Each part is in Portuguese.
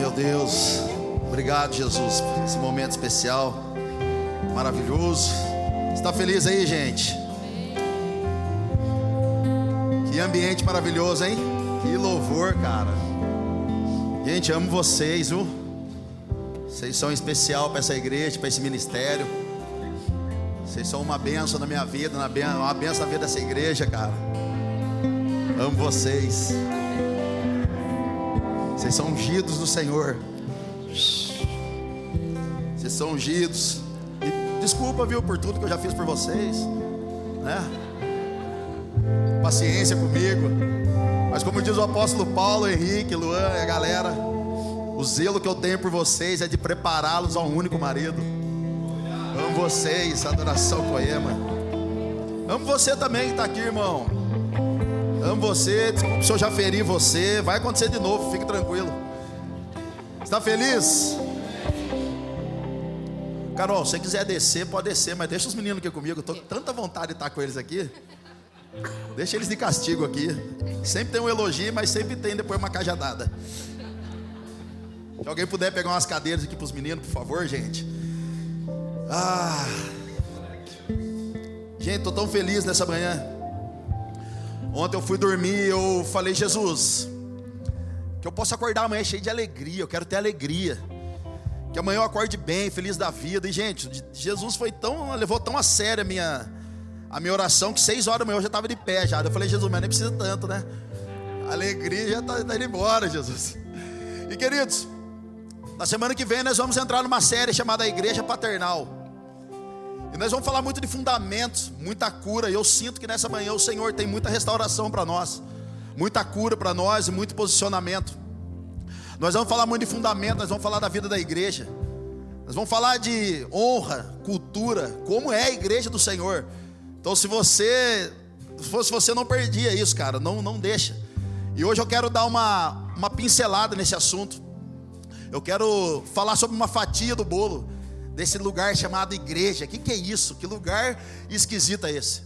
meu Deus, obrigado, Jesus, por esse momento especial, maravilhoso. Está feliz aí, gente? Que ambiente maravilhoso, hein? Que louvor, cara. Gente, amo vocês, viu? Vocês são especial para essa igreja, para esse ministério. Vocês são uma bênção na minha vida, uma bênção na vida dessa igreja, cara. Amo vocês. Vocês são ungidos do Senhor. Vocês são ungidos. E desculpa, viu, por tudo que eu já fiz por vocês, né? Paciência comigo. Mas como diz o apóstolo Paulo, Henrique, Luan e a galera, o zelo que eu tenho por vocês é de prepará-los ao único marido. Amo vocês, adoração Poema. Amo você também que está aqui, irmão. Amo você, desculpa se eu já feri você. Vai acontecer de novo, fique tranquilo. Está feliz? Carol, se você quiser descer, pode descer, mas deixa os meninos aqui comigo. Eu estou com tanta vontade de estar com eles aqui. Deixa eles de castigo aqui. Sempre tem um elogio, mas sempre tem depois uma cajadada. Se alguém puder pegar umas cadeiras aqui para os meninos, por favor, gente. Gente, estou tão feliz nessa manhã. Ontem eu fui dormir, eu falei, Jesus, que eu possa acordar amanhã cheio de alegria. Eu quero ter alegria. Que amanhã eu acorde bem, feliz da vida. E gente, Jesus levou tão a sério a minha oração, que 6 horas da manhã eu já estava de pé já. Eu falei, Jesus, mas nem precisa tanto, né? A alegria já está indo embora, Jesus. E queridos, na semana que vem nós vamos entrar numa série chamada Igreja Paternal. E nós vamos falar muito de fundamentos, muita cura. E eu sinto que nessa manhã o Senhor tem muita restauração para nós, muita cura para nós e muito posicionamento. Nós vamos falar muito de fundamento, nós vamos falar da vida da igreja. Nós vamos falar de honra, cultura, como é a igreja do Senhor. Então se você não perdia isso, cara, não deixa. E hoje eu quero dar uma pincelada nesse assunto. Eu quero falar sobre uma fatia do bolo desse lugar chamado igreja. O que é isso? Que lugar esquisito é esse?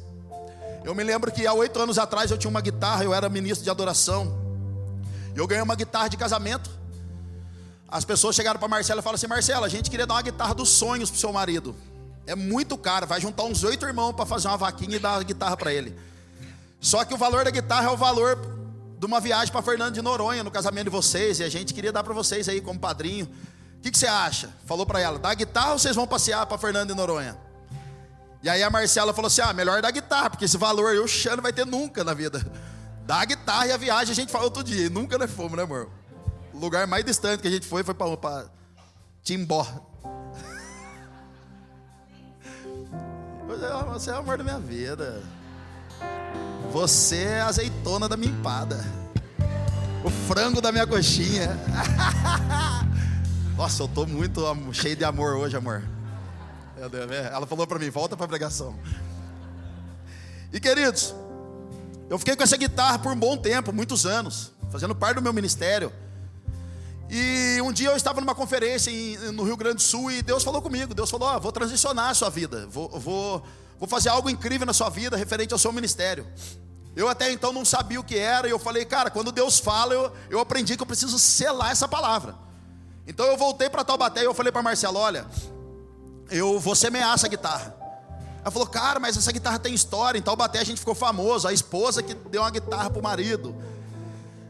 Eu me lembro que há 8 anos atrás eu tinha uma guitarra, eu era ministro de adoração. E eu ganhei uma guitarra de casamento. As pessoas chegaram para Marcela e falaram assim, Marcela, a gente queria dar uma guitarra dos sonhos pro seu marido. É muito caro, vai juntar uns 8 irmãos para fazer uma vaquinha e dar a guitarra para ele. Só que o valor da guitarra é o valor de uma viagem para Fernando de Noronha, no casamento de vocês. E a gente queria dar para vocês aí como padrinho. O que você acha? Falou para ela, dá a guitarra ou vocês vão passear para Fernando de Noronha? E aí a Marcela falou assim, melhor dar a guitarra, porque esse valor aí o Xano não vai ter nunca na vida. Dá a guitarra e a viagem a gente fala outro dia. E nunca nós fomos, né, amor? O lugar mais distante que a gente foi para Timbó. Você é o amor da minha vida. Você é a azeitona da minha empada, o frango da minha coxinha. Nossa, eu tô muito cheio de amor hoje, amor. Meu Deus, ela falou para mim, volta para a pregação. E queridos, eu fiquei com essa guitarra por um bom tempo, muitos anos, fazendo parte do meu ministério. E um dia eu estava numa conferência no Rio Grande do Sul e Deus falou comigo. Deus falou, vou transicionar a sua vida, vou fazer algo incrível na sua vida referente ao seu ministério. Eu até então não sabia o que era. E eu falei, cara, quando Deus fala, eu aprendi que eu preciso selar essa palavra. Então eu voltei para Taubaté e eu falei para Marcelo, olha, eu vou semear essa guitarra. Ela falou, cara, mas essa guitarra tem história. Em Taubaté a gente ficou famoso, a esposa que deu uma guitarra pro marido.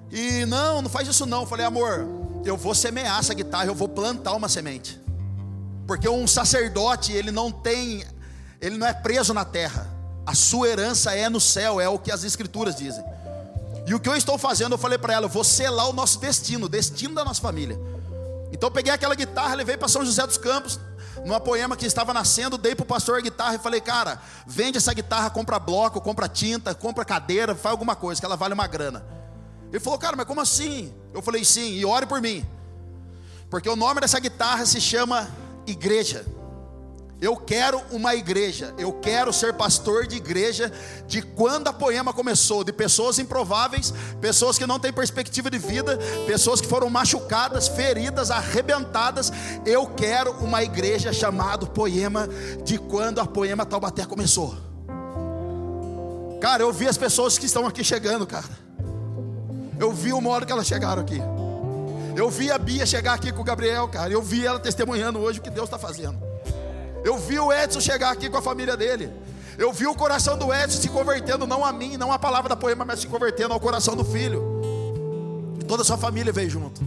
E não faz isso não. Eu falei, amor, eu vou semear essa guitarra, eu vou plantar uma semente. Porque um sacerdote, ele não é preso na terra. A sua herança é no céu, é o que as escrituras dizem. E o que eu estou fazendo, eu falei para ela, eu vou selar o nosso destino, o destino da nossa família. Então eu peguei aquela guitarra, levei para São José dos Campos, numa Poema que estava nascendo, dei para o pastor a guitarra e falei, cara, vende essa guitarra, compra bloco, compra tinta, compra cadeira, faz alguma coisa, que ela vale uma grana. Ele falou, cara, mas como assim? Eu falei, sim, e ore por mim. Porque o nome dessa guitarra se chama igreja. Eu quero uma igreja, eu quero ser pastor de igreja de quando a Poema começou, de pessoas improváveis, pessoas que não têm perspectiva de vida, pessoas que foram machucadas, feridas, arrebentadas. Eu quero uma igreja chamada Poema de quando a Poema Taubaté começou. Cara, eu vi as pessoas que estão aqui chegando, cara. Eu vi uma hora que elas chegaram aqui. Eu vi a Bia chegar aqui com o Gabriel, cara. Eu vi ela testemunhando hoje o que Deus está fazendo. Eu vi o Edson chegar aqui com a família dele. Eu vi o coração do Edson se convertendo, não a mim, não a palavra da Poema, mas se convertendo ao coração do filho. E toda a sua família veio junto.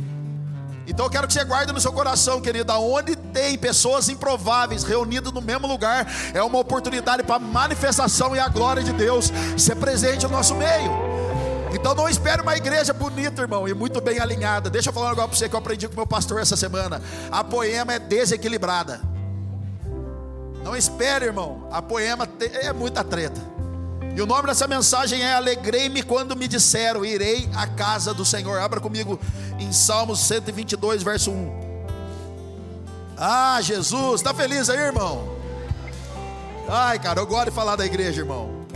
Então eu quero que você guarde no seu coração, querido, aonde tem pessoas improváveis reunidas no mesmo lugar, é uma oportunidade para a manifestação e a glória de Deus ser presente no nosso meio. Então não espere uma igreja bonita, irmão, e muito bem alinhada. Deixa eu falar um negócio para você que eu aprendi com o meu pastor essa semana. A Poema é desequilibrada. Não espere, irmão, a Poema é muita treta. E o nome dessa mensagem é: alegrei-me quando me disseram, irei à casa do Senhor. Abra comigo em Salmos 122, verso 1. Ah, Jesus, está feliz aí, irmão? Ai, cara, eu gosto de falar da igreja, irmão.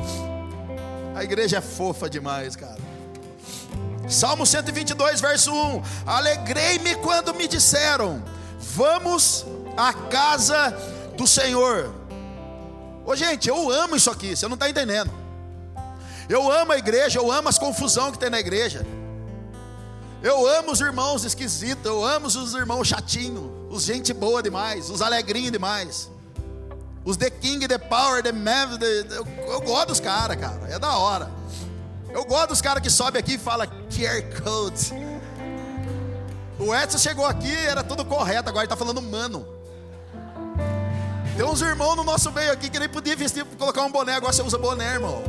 A igreja é fofa demais, cara. Salmo 122, verso 1. Alegrei-me quando me disseram, vamos à casa do Senhor. Ô gente, eu amo isso aqui, você não está entendendo. Eu amo a igreja, eu amo as confusões que tem na igreja. Eu amo os irmãos esquisitos, eu amo os irmãos chatinhos, os gente boa demais, os alegrinhos demais, os The King, The Power, The Man. Eu gosto dos caras, cara, é da hora. Eu gosto dos caras que sobem aqui e falam QR Code. O Edson chegou aqui, era tudo correto, agora ele está falando mano. Tem uns irmãos no nosso meio aqui que nem podia vestir, colocar um boné, agora você usa boné, irmão.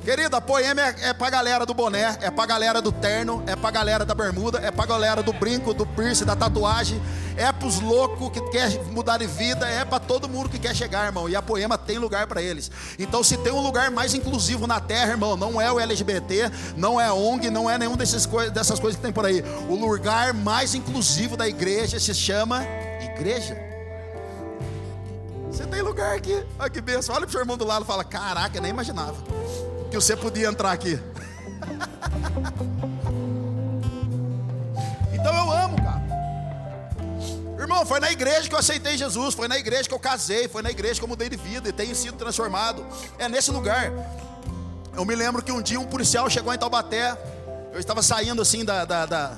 Querido, a Poema é pra galera do boné, é pra galera do terno, é pra galera da bermuda, é pra galera do brinco, do piercing, da tatuagem, é pros loucos que quer mudar de vida, é pra todo mundo que quer chegar, irmão. E a Poema tem lugar pra eles. Então, se tem um lugar mais inclusivo na terra, irmão, não é o LGBT, não é a ONG, não é nenhum dessas coisas que tem por aí. O lugar mais inclusivo da igreja se chama igreja. Você tem lugar aqui, olha que bênção. Olha pro seu irmão do lado e fala: caraca, eu nem imaginava que você podia entrar aqui. Então eu amo, cara. Irmão, foi na igreja que eu aceitei Jesus, foi na igreja que eu casei, foi na igreja que eu mudei de vida e tenho sido transformado. É nesse lugar. Eu me lembro que um dia um policial chegou em Taubaté. Eu estava saindo assim da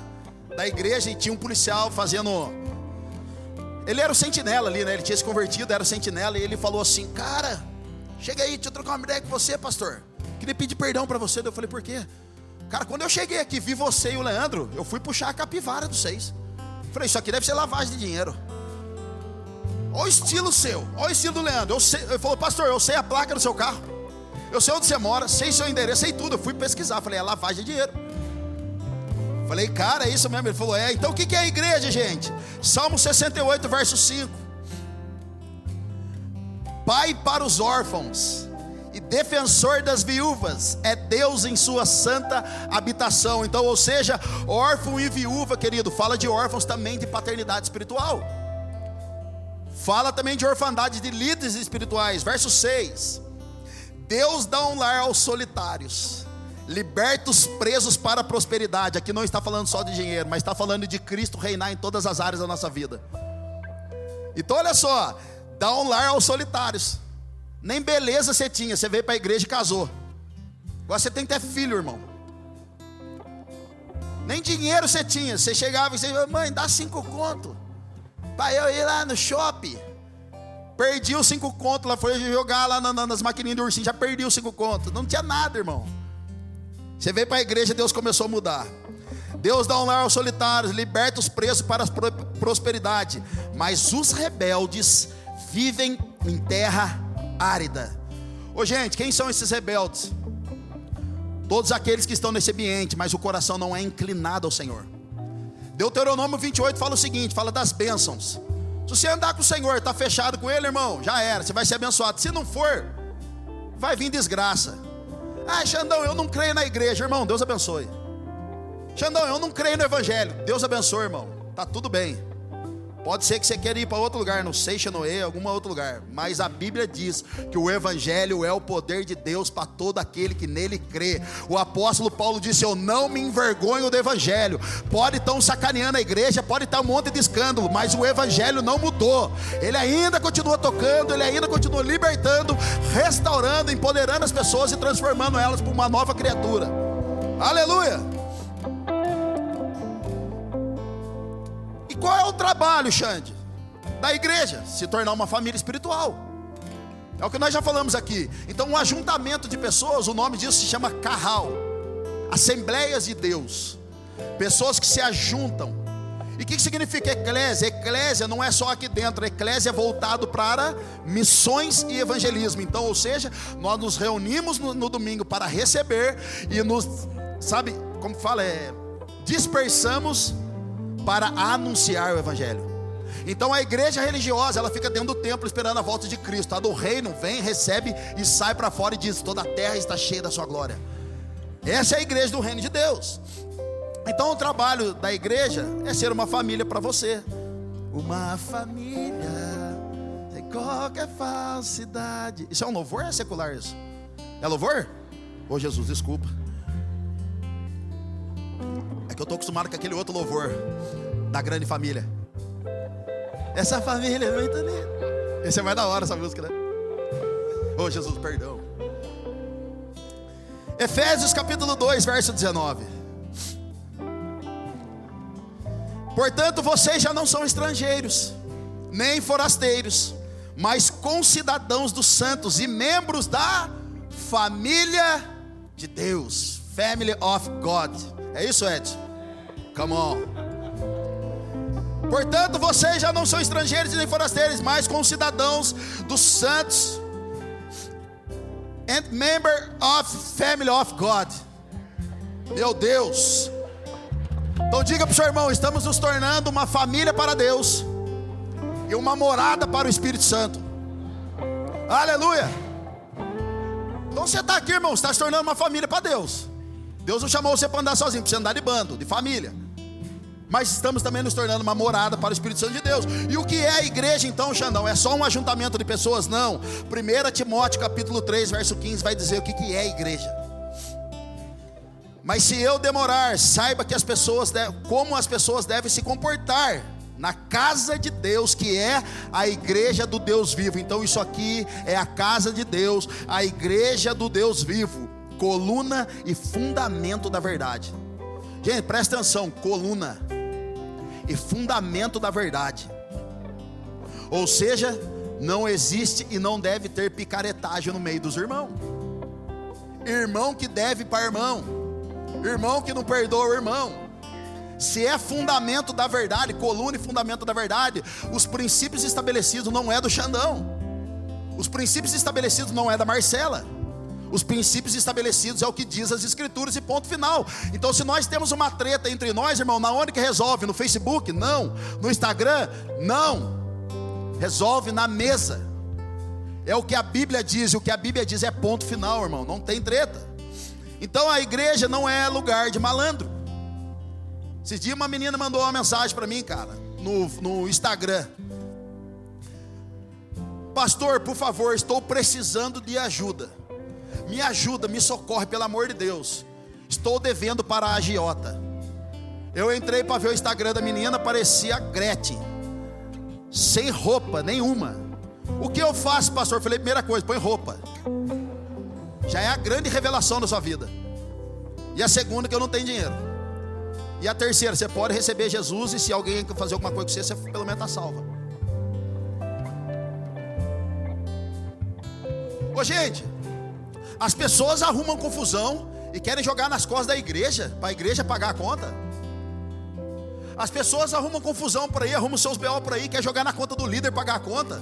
igreja e tinha um policial fazendo... Ele era o sentinela ali, né? Ele tinha se convertido, era o sentinela. E ele falou assim: cara, chega aí, deixa eu trocar uma ideia com você, pastor. Queria pedir perdão pra você. Eu falei: por quê? Cara, quando eu cheguei aqui, vi você e o Leandro, eu fui puxar a capivara dos seis. Falei: isso aqui deve ser lavagem de dinheiro. Olha o estilo seu, olha o estilo do Leandro. Ele falou: pastor, eu sei a placa do seu carro, eu sei onde você mora, sei seu endereço, sei tudo. Eu fui pesquisar, falei: é lavagem de dinheiro. Falei: cara, é isso mesmo? Ele falou: é. Então o que é a igreja, gente? Salmo 68, verso 5. Pai para os órfãos e defensor das viúvas é Deus em sua santa habitação. Então, ou seja, órfão e viúva, querido, fala de órfãos também de paternidade espiritual. Fala também de orfandade de líderes espirituais. Verso 6. Deus dá um lar aos solitários, liberta os presos para a prosperidade. Aqui não está falando só de dinheiro, mas está falando de Cristo reinar em todas as áreas da nossa vida. Então olha só, dá um lar aos solitários. Nem beleza você tinha, você veio para a igreja e casou. Agora você tem que ter filho, irmão. Nem dinheiro você tinha, você chegava e você: mãe, dá 5 conto para eu ir lá no shopping. Perdi os 5 contos, lá foi jogar lá nas maquininhas do ursinho, já perdi os 5 contos. Não tinha nada, irmão. Você veio para a igreja, Deus começou a mudar. Deus dá um lar aos solitários, liberta os presos para a prosperidade, mas os rebeldes vivem em terra árida. Ô gente, quem são esses rebeldes? Todos aqueles que estão nesse ambiente, mas o coração não é inclinado ao Senhor. Deuteronômio 28 fala o seguinte, fala das bênçãos. Se você andar com o Senhor, está fechado com Ele, irmão, já era, você vai ser abençoado. Se não for, vai vir desgraça. Ah, Xandão, eu não creio na igreja. Irmão, Deus abençoe. Xandão, eu não creio no evangelho. Deus abençoe, irmão. Tá tudo bem. Pode ser que você queira ir para outro lugar, no Seixanoe, algum outro lugar. Mas a Bíblia diz que o evangelho é o poder de Deus para todo aquele que nele crê. O apóstolo Paulo disse: eu não me envergonho do evangelho. Pode estar sacaneando a igreja, pode estar um monte de escândalo, mas o evangelho não mudou. Ele ainda continua tocando, ele ainda continua libertando, restaurando, empoderando as pessoas e transformando elas por uma nova criatura. Aleluia! E qual é o trabalho, Xande, da igreja? Se tornar uma família espiritual. É o que nós já falamos aqui. Então um ajuntamento de pessoas, o nome disso se chama Carral, Assembleias de Deus. Pessoas que se ajuntam. E o que significa eclésia? Eclésia não é só aqui dentro. Eclésia é voltado para missões e evangelismo. Então, ou seja, nós nos reunimos no domingo para receber e nos, sabe, como fala, dispersamos para anunciar o evangelho. Então a igreja religiosa, ela fica dentro do templo esperando a volta de Cristo. A do reino vem, recebe e sai para fora e diz: toda a terra está cheia da sua glória. Essa é a igreja do reino de Deus. Então o trabalho da igreja é ser uma família para você. Uma família sem qualquer falsidade. Isso é um louvor ou é secular isso? É louvor? Ô Jesus, desculpa. É que eu estou acostumado com aquele outro louvor da grande família. Essa família é muito linda. Esse é mais da hora, essa música, né? Ô Jesus, perdão. Efésios capítulo 2, verso 19. Portanto, vocês já não são estrangeiros, nem forasteiros, mas concidadãos dos santos e membros da família de Deus. Family of God. É isso, Ed? Come on. Portanto, vocês já não são estrangeiros e nem forasteiros, mas concidadãos dos santos and member of family of God. Meu Deus. Então diga para o seu irmão: estamos nos tornando uma família para Deus e uma morada para o Espírito Santo. Aleluia. Então você está aqui, irmão, você está se tornando uma família para Deus. Deus não chamou você para andar sozinho, para você andar de bando, de família. Mas estamos também nos tornando uma morada para o Espírito Santo de Deus. E o que é a igreja então, Xandão? É só um ajuntamento de pessoas? Não. 1 Timóteo capítulo 3, verso 15 vai dizer o que é a igreja. Mas se eu demorar, saiba que como as pessoas devem se comportar na casa de Deus, que é a igreja do Deus vivo. Então isso aqui é a casa de Deus, a igreja do Deus vivo, coluna e fundamento da verdade. Gente, presta atenção: coluna e fundamento da verdade. Ou seja, não existe e não deve ter picaretagem no meio dos irmãos. Irmão que deve para irmão, irmão que não perdoa o irmão. Se é fundamento da verdade, coluna e fundamento da verdade, os princípios estabelecidos não é do Xandão, os princípios estabelecidos não é da Marcela. Os princípios estabelecidos é o que diz as escrituras e ponto final. Então se nós temos uma treta entre nós, irmão, na onde que resolve? No Facebook? Não. No Instagram? Não. Resolve na mesa. É o que a Bíblia diz, e o que a Bíblia diz é ponto final, irmão, não tem treta. Então a igreja não é lugar de malandro. Esses dias uma menina mandou uma mensagem para mim, cara, no Instagram: pastor, por favor, estou precisando de ajuda. Me ajuda, me socorre, pelo amor de Deus. Estou devendo para a agiota. Eu entrei para ver o Instagram da menina, parecia a Gretchen, sem roupa nenhuma. O que eu faço, pastor? Eu falei: primeira coisa, põe roupa. Já é a grande revelação da sua vida. E a segunda, que eu não tenho dinheiro. E a terceira, você pode receber Jesus, e se alguém fazer alguma coisa com você, você pelo menos está salva. Ô gente, as pessoas arrumam confusão e querem jogar nas costas da igreja, para a igreja pagar a conta. As pessoas arrumam confusão por aí, arrumam seus BO por aí, quer jogar na conta do líder, pagar a conta.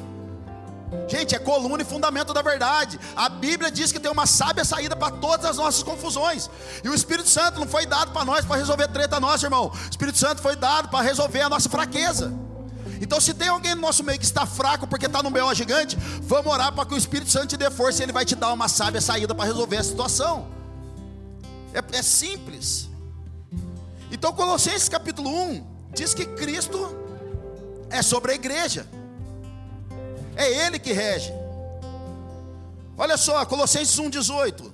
Gente, é coluna e fundamento da verdade. A Bíblia diz que tem uma sábia saída para todas as nossas confusões. E o Espírito Santo não foi dado para nós para resolver treta nossa, irmão. O Espírito Santo foi dado para resolver a nossa fraqueza. Então se tem alguém no nosso meio que está fraco porque está num BO gigante, vamos orar para que o Espírito Santo te dê força e ele vai te dar uma sábia saída para resolver a situação. É simples. Então Colossenses capítulo 1 diz que Cristo é sobre a igreja. É Ele que rege. Olha só, Colossenses 1,18.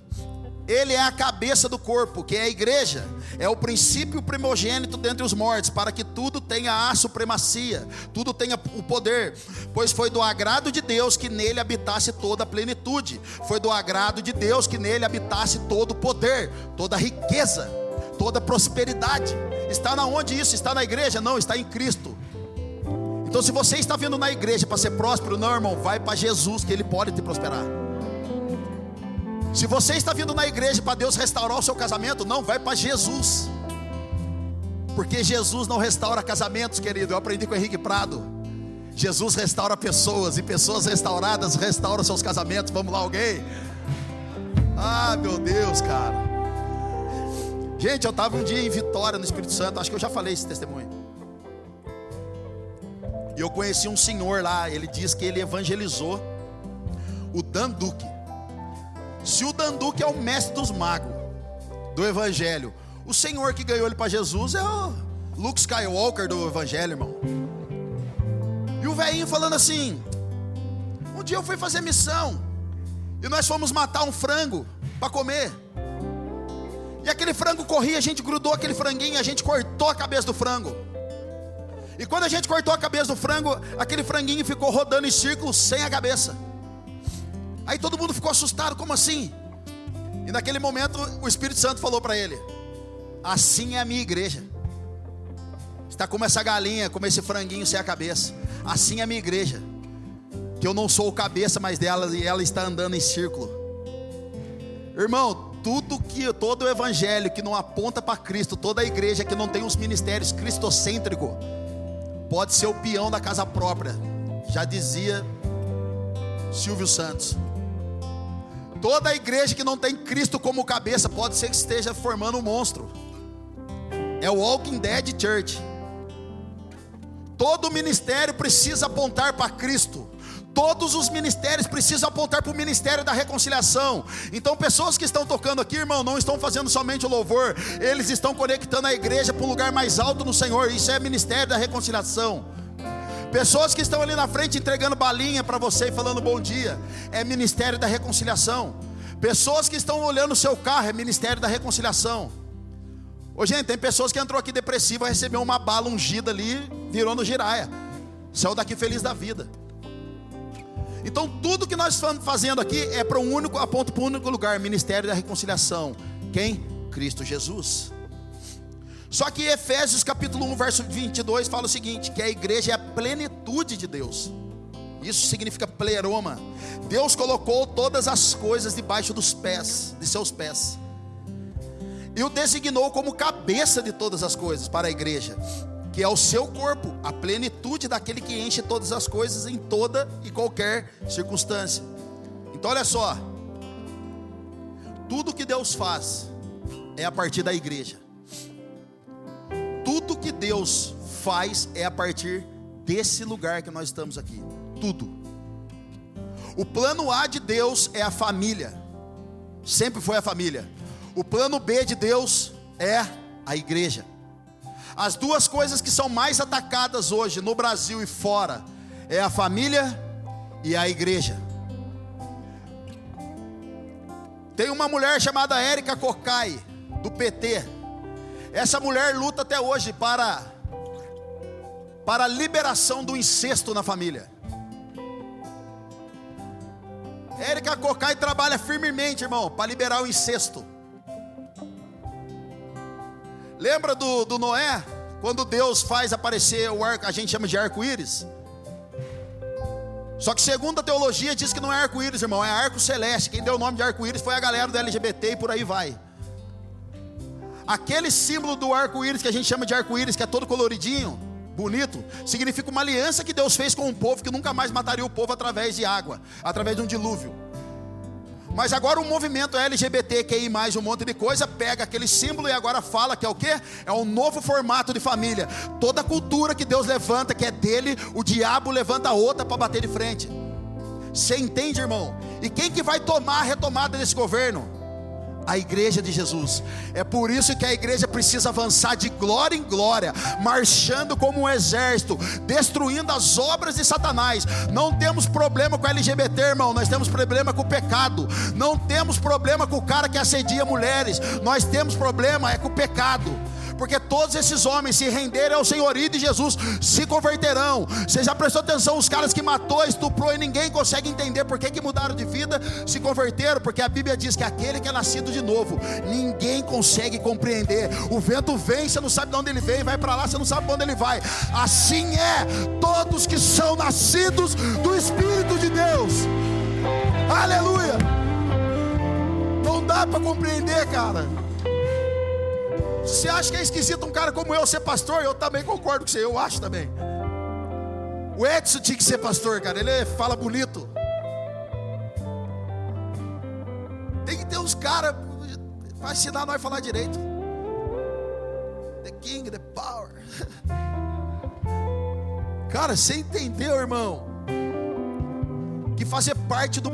Ele é a cabeça do corpo, que é a igreja. É o princípio primogênito dentre os mortos, para que tudo tenha a supremacia, tudo tenha o poder. Pois foi do agrado de Deus que nele habitasse toda a plenitude. Foi do agrado de Deus que nele habitasse todo o poder, toda a riqueza, toda a prosperidade. Está na onde isso? Está na igreja? Não, está em Cristo. Então se você está vindo na igreja para ser próspero, não, irmão, vai para Jesus, que Ele pode te prosperar. Se você está vindo na igreja para Deus restaurar o seu casamento, não, vai para Jesus. Porque Jesus não restaura casamentos, querido. Eu aprendi com o Henrique Prado. Jesus restaura pessoas, e pessoas restauradas restauram seus casamentos. Vamos lá, alguém? Ah, meu Deus, cara. Gente, eu estava um dia em Vitória, no Espírito Santo. Acho que eu já falei esse testemunho. E eu conheci um senhor lá. Ele diz que ele evangelizou o Dan Duque. Se o Dan Duque é o mestre dos magos do evangelho, o senhor que ganhou ele para Jesus é o Luke Skywalker do evangelho, irmão. E o velhinho falando assim: um dia eu fui fazer missão e nós fomos matar um frango para comer. E aquele frango corria, a gente grudou aquele franguinho, a gente cortou a cabeça do frango. E quando a gente cortou a cabeça do frango, aquele franguinho ficou rodando em círculo sem a cabeça. Aí todo mundo ficou assustado, como assim? E naquele momento o Espírito Santo falou para ele: assim é a minha igreja. Está como essa galinha, como esse franguinho sem a cabeça. Assim é a minha igreja, que eu não sou o cabeça mais dela, e ela está andando em círculo. Irmão, todo o evangelho que não aponta para Cristo, toda a igreja que não tem os ministérios cristocêntricos, pode ser o peão da casa própria. Já dizia Silvio Santos. Toda a igreja que não tem Cristo como cabeça, pode ser que esteja formando um monstro. É o Walking Dead Church. Todo ministério precisa apontar para Cristo. Todos os ministérios precisam apontar para o ministério da reconciliação. Então pessoas que estão tocando aqui, irmão, não estão fazendo somente o louvor, eles estão conectando a igreja para um lugar mais alto no Senhor. Isso é ministério da reconciliação. Pessoas que estão ali na frente entregando balinha para você e falando bom dia, é ministério da reconciliação. Pessoas que estão olhando o seu carro, é ministério da reconciliação. Ô gente, tem pessoas que entrou aqui depressiva, recebeu uma bala ungida ali, virou no giraia, saiu daqui feliz da vida. Então tudo que nós estamos fazendo aqui é para um único, aponta para um único lugar, ministério da reconciliação. Quem? Cristo Jesus. Só que Efésios capítulo 1 verso 22 fala o seguinte, que a igreja é a plenitude de Deus. Isso significa pleroma. Deus colocou todas as coisas debaixo dos pés, de seus pés, e o designou como cabeça de todas as coisas para a igreja, que é o seu corpo, a plenitude daquele que enche todas as coisas em toda e qualquer circunstância. Então olha só, tudo que Deus faz é a partir da igreja. Tudo que Deus faz é a partir desse lugar que nós estamos aqui. Tudo. O plano A de Deus é a família. Sempre foi a família. O plano B de Deus é a igreja. As duas coisas que são mais atacadas hoje no Brasil e fora é a família e a igreja. Tem uma mulher chamada Érica Cocai, do PT. Essa mulher luta até hoje para a liberação do incesto na família. Érica Cocai trabalha firmemente, irmão, para liberar o incesto. Lembra do Noé? Quando Deus faz aparecer o arco, a gente chama de arco-íris. Só que segundo a teologia diz que não é arco-íris, irmão, é arco celeste. Quem deu o nome de arco-íris foi a galera do LGBT e por aí vai. Aquele símbolo do arco-íris que a gente chama de arco-íris, que é todo coloridinho, bonito, significa uma aliança que Deus fez com um povo que nunca mais mataria o povo através de água, através de um dilúvio. Mas agora o movimento LGBTQI+, um monte de coisa, pega aquele símbolo e agora fala que é o quê? É um novo formato de família. Toda cultura que Deus levanta, que é dele, o diabo levanta outra para bater de frente. Você entende, irmão? E quem que vai tomar a retomada desse governo? A igreja de Jesus. É por isso que a igreja precisa avançar de glória em glória, marchando como um exército, destruindo as obras de Satanás. Não temos problema com LGBT, irmão, nós temos problema com o pecado. Não temos problema com o cara que assedia mulheres, nós temos problema com o pecado. porque todos esses homens se renderem ao senhorio de Jesus, se converterão. Você já prestou atenção, os caras que matou, estuprou e ninguém consegue entender por que mudaram de vida, se converteram? Porque a Bíblia diz que aquele que é nascido de novo, ninguém consegue compreender. O vento vem, você não sabe de onde ele vem, vai para lá, você não sabe de onde ele vai. Assim é todos que são nascidos do Espírito de Deus. Aleluia. Não dá para compreender, cara. Você acha que é esquisito um cara como eu ser pastor? Eu também concordo com você, eu acho também. O Edson tinha que ser pastor, cara, ele fala bonito. Tem que ter uns caras para ensinar nós a falar direito. The King, the Power. Cara, você entendeu, irmão? Que fazer parte de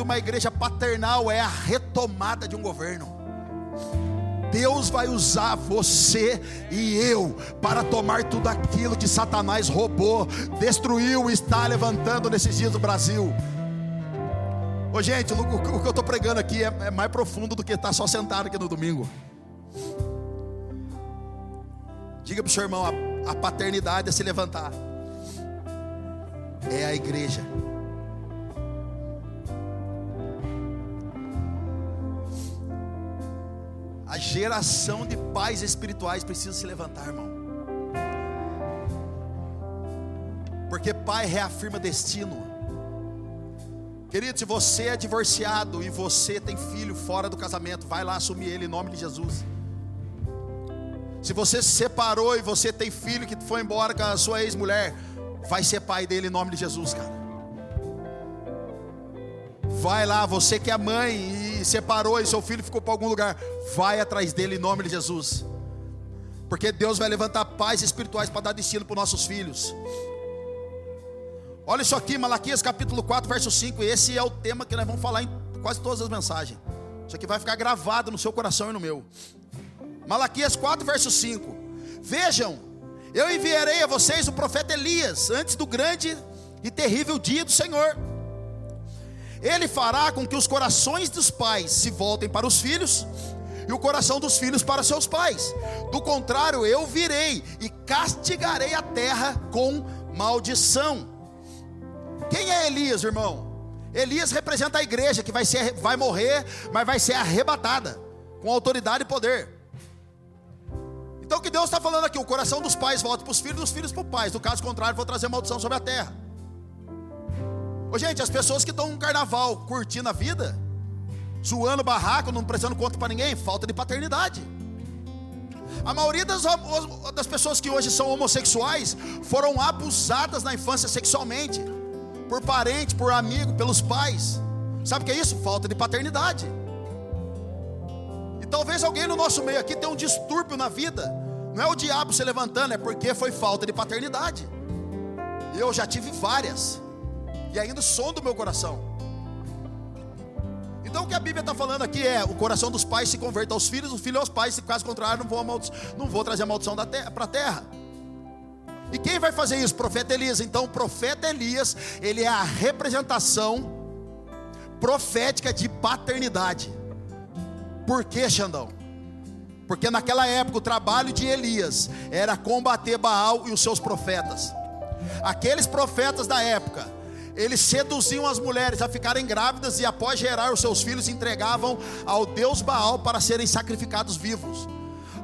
uma igreja paternal é a retomada de um governo. Deus vai usar você e eu para tomar tudo aquilo que Satanás roubou, destruiu e está levantando nesses dias do Brasil. Ô gente, o que eu estou pregando aqui é mais profundo do que estar só sentado aqui no domingo. Diga para o seu irmão, a paternidade é se levantar. É a igreja. A geração de pais espirituais precisa se levantar, irmão. Porque pai reafirma destino. Querido, se você é divorciado e você tem filho fora do casamento, vai lá assumir ele em nome de Jesus. Se você se separou e você tem filho que foi embora com a sua ex-mulher, vai ser pai dele em nome de Jesus, cara. Vai lá, você que é mãe e separou e seu filho ficou para algum lugar, vai atrás dele em nome de Jesus. Porque Deus vai levantar pais espirituais para dar destino para os nossos filhos. Olha isso aqui, Malaquias capítulo 4, verso 5. Esse é o tema que nós vamos falar em quase todas as mensagens. Isso aqui vai ficar gravado no seu coração e no meu. Malaquias 4, verso 5. Vejam, eu enviarei a vocês o profeta Elias, antes do grande e terrível dia do Senhor. Ele fará com que os corações dos pais se voltem para os filhos, e o coração dos filhos para seus pais. Do contrário, eu virei e castigarei a terra com maldição. Quem é Elias, irmão? Elias representa a igreja que vai morrer, mas vai ser arrebatada com autoridade e poder. Então o que Deus está falando aqui? O coração dos pais volta para os filhos, dos filhos para os pais. No caso contrário, vou trazer maldição sobre a terra. Ô, gente, as pessoas que estão no carnaval curtindo a vida, zoando barraco, não prestando conta para ninguém, falta de paternidade. A maioria das pessoas que hoje são homossexuais foram abusadas na infância sexualmente, por parente, por amigo, pelos pais. Sabe o que é isso? Falta de paternidade. E talvez alguém no nosso meio aqui tenha um distúrbio na vida. Não é o diabo se levantando, é porque foi falta de paternidade. Eu já tive várias, e ainda som do meu coração. Então o que a Bíblia está falando aqui é: o coração dos pais se converta aos filhos, os filhos aos pais, se caso contrário não vou trazer a maldição para a terra. E quem vai fazer isso? O profeta Elias. Então o profeta Elias, ele é a representação profética de paternidade. Por quê, Xandão? Porque naquela época o trabalho de Elias era combater Baal e os seus profetas. Aqueles profetas da época, eles seduziam as mulheres a ficarem grávidas, e após gerar os seus filhos, entregavam ao Deus Baal para serem sacrificados vivos.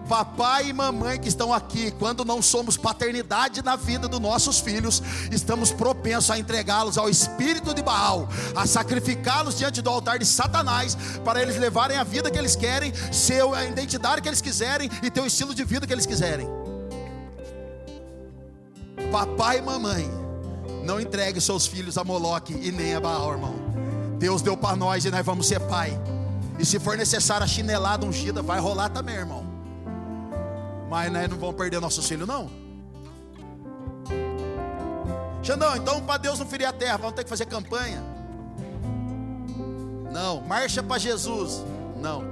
Papai e mamãe que estão aqui, quando não somos paternidade na vida dos nossos filhos, estamos propensos a entregá-los ao espírito de Baal, a sacrificá-los diante do altar de Satanás, para eles levarem a vida que eles querem, ser a identidade que eles quiserem e ter o estilo de vida que eles quiserem. Papai e mamãe, não entregue seus filhos a Moloque e nem a Baal, irmão. Deus deu para nós e nós vamos ser pai. E se for necessário a chinelada ungida, vai rolar também, irmão. Mas nós não vamos perder nossos filhos, não. Xandão, então para Deus não ferir a terra, vamos ter que fazer campanha? Não. Marcha para Jesus? Não.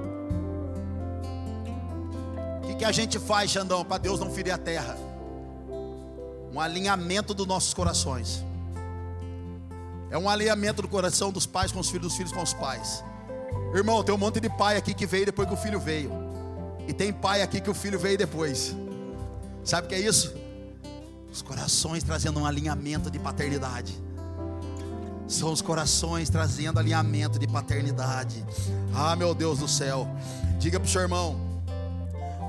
O que a gente faz, Xandão, para Deus não ferir a terra? Um alinhamento dos nossos corações. É um alinhamento do coração dos pais com os filhos, dos filhos com os pais. Irmão, tem um monte de pai aqui que veio depois que o filho veio. E tem pai aqui que o filho veio depois. Sabe o que é isso? Os corações trazendo um alinhamento de paternidade. São os corações trazendo alinhamento de paternidade. Ah, meu Deus do céu. Diga para o seu irmão: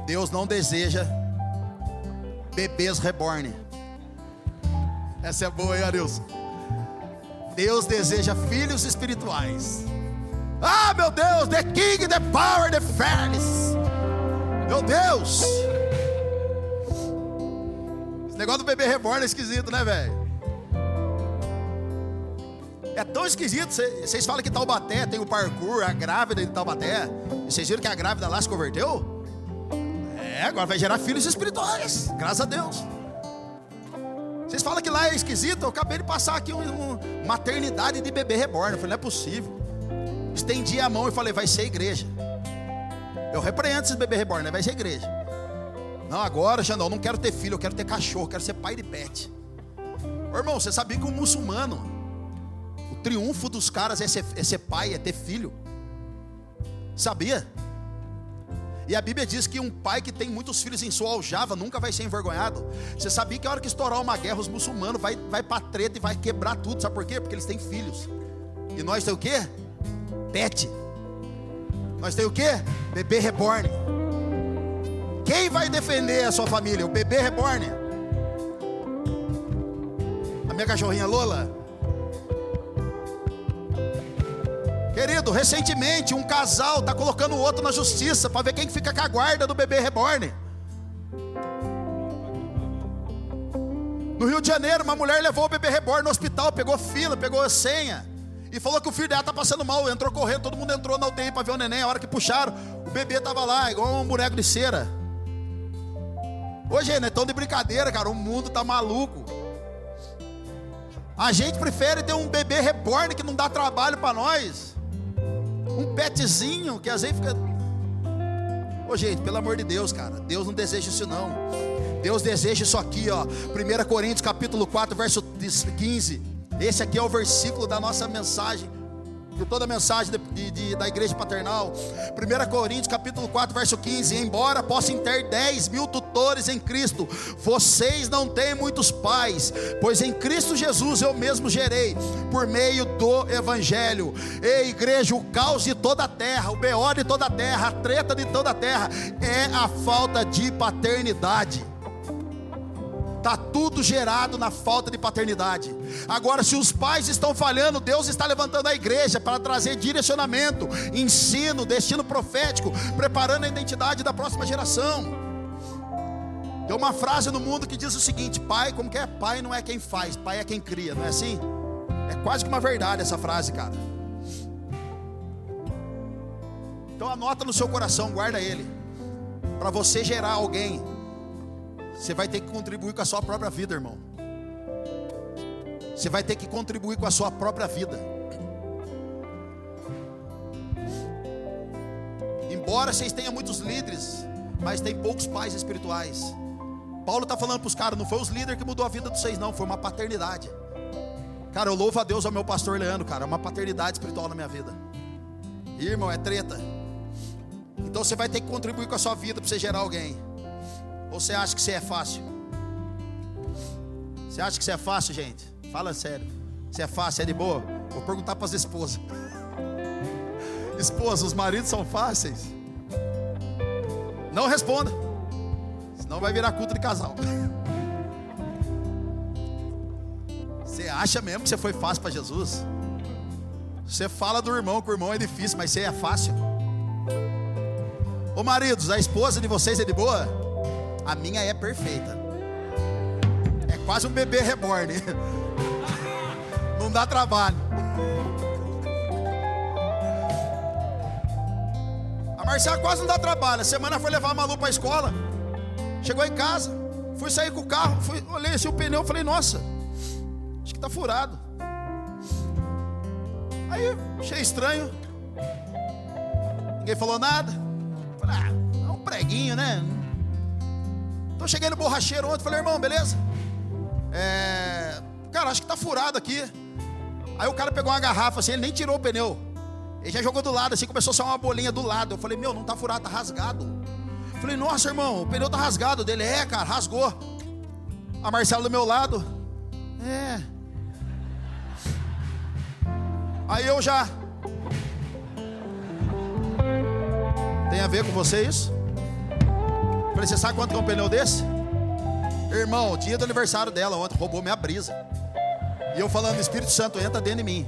Deus não deseja bebês reborn. Essa é boa, hein, Arilson? Deus deseja filhos espirituais. Ah, meu Deus, the king, the power, the fairness. Meu Deus. Esse negócio do bebê reborn é esquisito, né, velho? É tão esquisito. Vocês falam que Taubaté tem o parkour, a grávida de Taubaté. E vocês viram que a grávida lá se converteu? Agora vai gerar filhos espirituais, graças a Deus. Vocês falam que lá é esquisito. Eu acabei de passar aqui uma maternidade de bebê reborn. Eu falei, não é possível. Estendi a mão e falei, vai ser igreja. Eu repreendo esses bebê reborn, né? Vai ser igreja. Não, agora, Xandão, eu não quero ter filho, eu quero ter cachorro, eu quero ser pai de pet. Ô, irmão, você sabia que o muçulmano, o triunfo dos caras é ser pai, é ter filho? Sabia? E a Bíblia diz que um pai que tem muitos filhos em sua aljava nunca vai ser envergonhado. Você sabia que a hora que estourar uma guerra, os muçulmanos vai pra treta e vai quebrar tudo. Sabe por quê? Porque eles têm filhos. E nós tem o quê? Pet. Nós tem o quê? Bebê reborn. Quem vai defender a sua família? O bebê reborn. A minha cachorrinha Lola. Querido, recentemente um casal está colocando o outro na justiça para ver quem fica com a guarda do bebê reborn. No Rio de Janeiro, uma mulher levou o bebê reborn no hospital, pegou fila, pegou a senha e falou que o filho dela está passando mal. Entrou correndo, todo mundo entrou na UTI para ver o neném. A hora que puxaram, o bebê estava lá, igual um boneco de cera. Hoje não é tão de brincadeira, cara, o mundo está maluco. A gente prefere ter um bebê reborn que não dá trabalho para nós. Um petzinho que às vezes fica... Ô gente, pelo amor de Deus, cara, Deus não deseja isso não. Deus deseja isso aqui, ó. 1 Coríntios capítulo 4, verso 15. Esse aqui é o versículo da nossa mensagem, de toda a mensagem da igreja paternal. 1 Coríntios capítulo 4, verso 15. Embora possam ter 10.000 tutores em Cristo, vocês não têm muitos pais, pois em Cristo Jesus eu mesmo gerei por meio do Evangelho. Ei, igreja, o caos de toda a terra, o BO de toda a terra, a treta de toda a terra é a falta de paternidade. Está tudo gerado na falta de paternidade. Agora, se os pais estão falhando, Deus está levantando a igreja para trazer direcionamento, ensino, destino profético, preparando a identidade da próxima geração. Tem uma frase no mundo que diz o seguinte: pai, como que é? Pai não é quem faz, pai é quem cria, não é assim? É quase que uma verdade essa frase, cara. Então anota no seu coração, guarda ele. Para você gerar alguém, você vai ter que contribuir com a sua própria vida, irmão. Você vai ter que contribuir com a sua própria vida. Embora vocês tenham muitos líderes, mas tem poucos pais espirituais. Paulo está falando para os caras, não foi os líderes que mudou a vida de vocês não, foi uma paternidade. Cara, eu louvo a Deus ao meu pastor Leandro, cara, é uma paternidade espiritual na minha vida. Irmão, é treta. Então você vai ter que contribuir com a sua vida para você gerar alguém. Ou você acha que isso é fácil? Você acha que isso é fácil, gente? Fala sério. Se é fácil, é de boa? Vou perguntar para as esposas. Esposa, os maridos são fáceis? Não responda, senão vai virar culto de casal. Você acha mesmo que você foi fácil para Jesus? Você fala do irmão, que o irmão é difícil, mas você é fácil. Ô maridos, a esposa de vocês é de boa? A minha é perfeita. É quase um bebê reborn. Não dá trabalho. A Marcela quase não dá trabalho. A semana foi levar a Malu para a escola. Chegou em casa, fui sair com o carro, olhei assim o pneu, falei, nossa, acho que tá furado. Aí achei estranho. Ninguém falou nada. Falei, é um preguinho, né? Então cheguei no borracheiro ontem, falei, irmão, beleza? Cara, acho que tá furado aqui. Aí o cara pegou uma garrafa assim, ele nem tirou o pneu. Ele já jogou do lado assim, começou a sair uma bolinha do lado. Eu falei, meu, não tá furado, tá rasgado. Falei, nossa, irmão, o pneu tá rasgado. Dele, cara, rasgou. A Marcela do meu lado, Aí eu já... Tem a ver com você isso? Falei, você sabe quanto que é um pneu desse? Irmão, dia do aniversário dela ontem, roubou minha brisa. E eu falando, Espírito Santo, entra dentro de mim,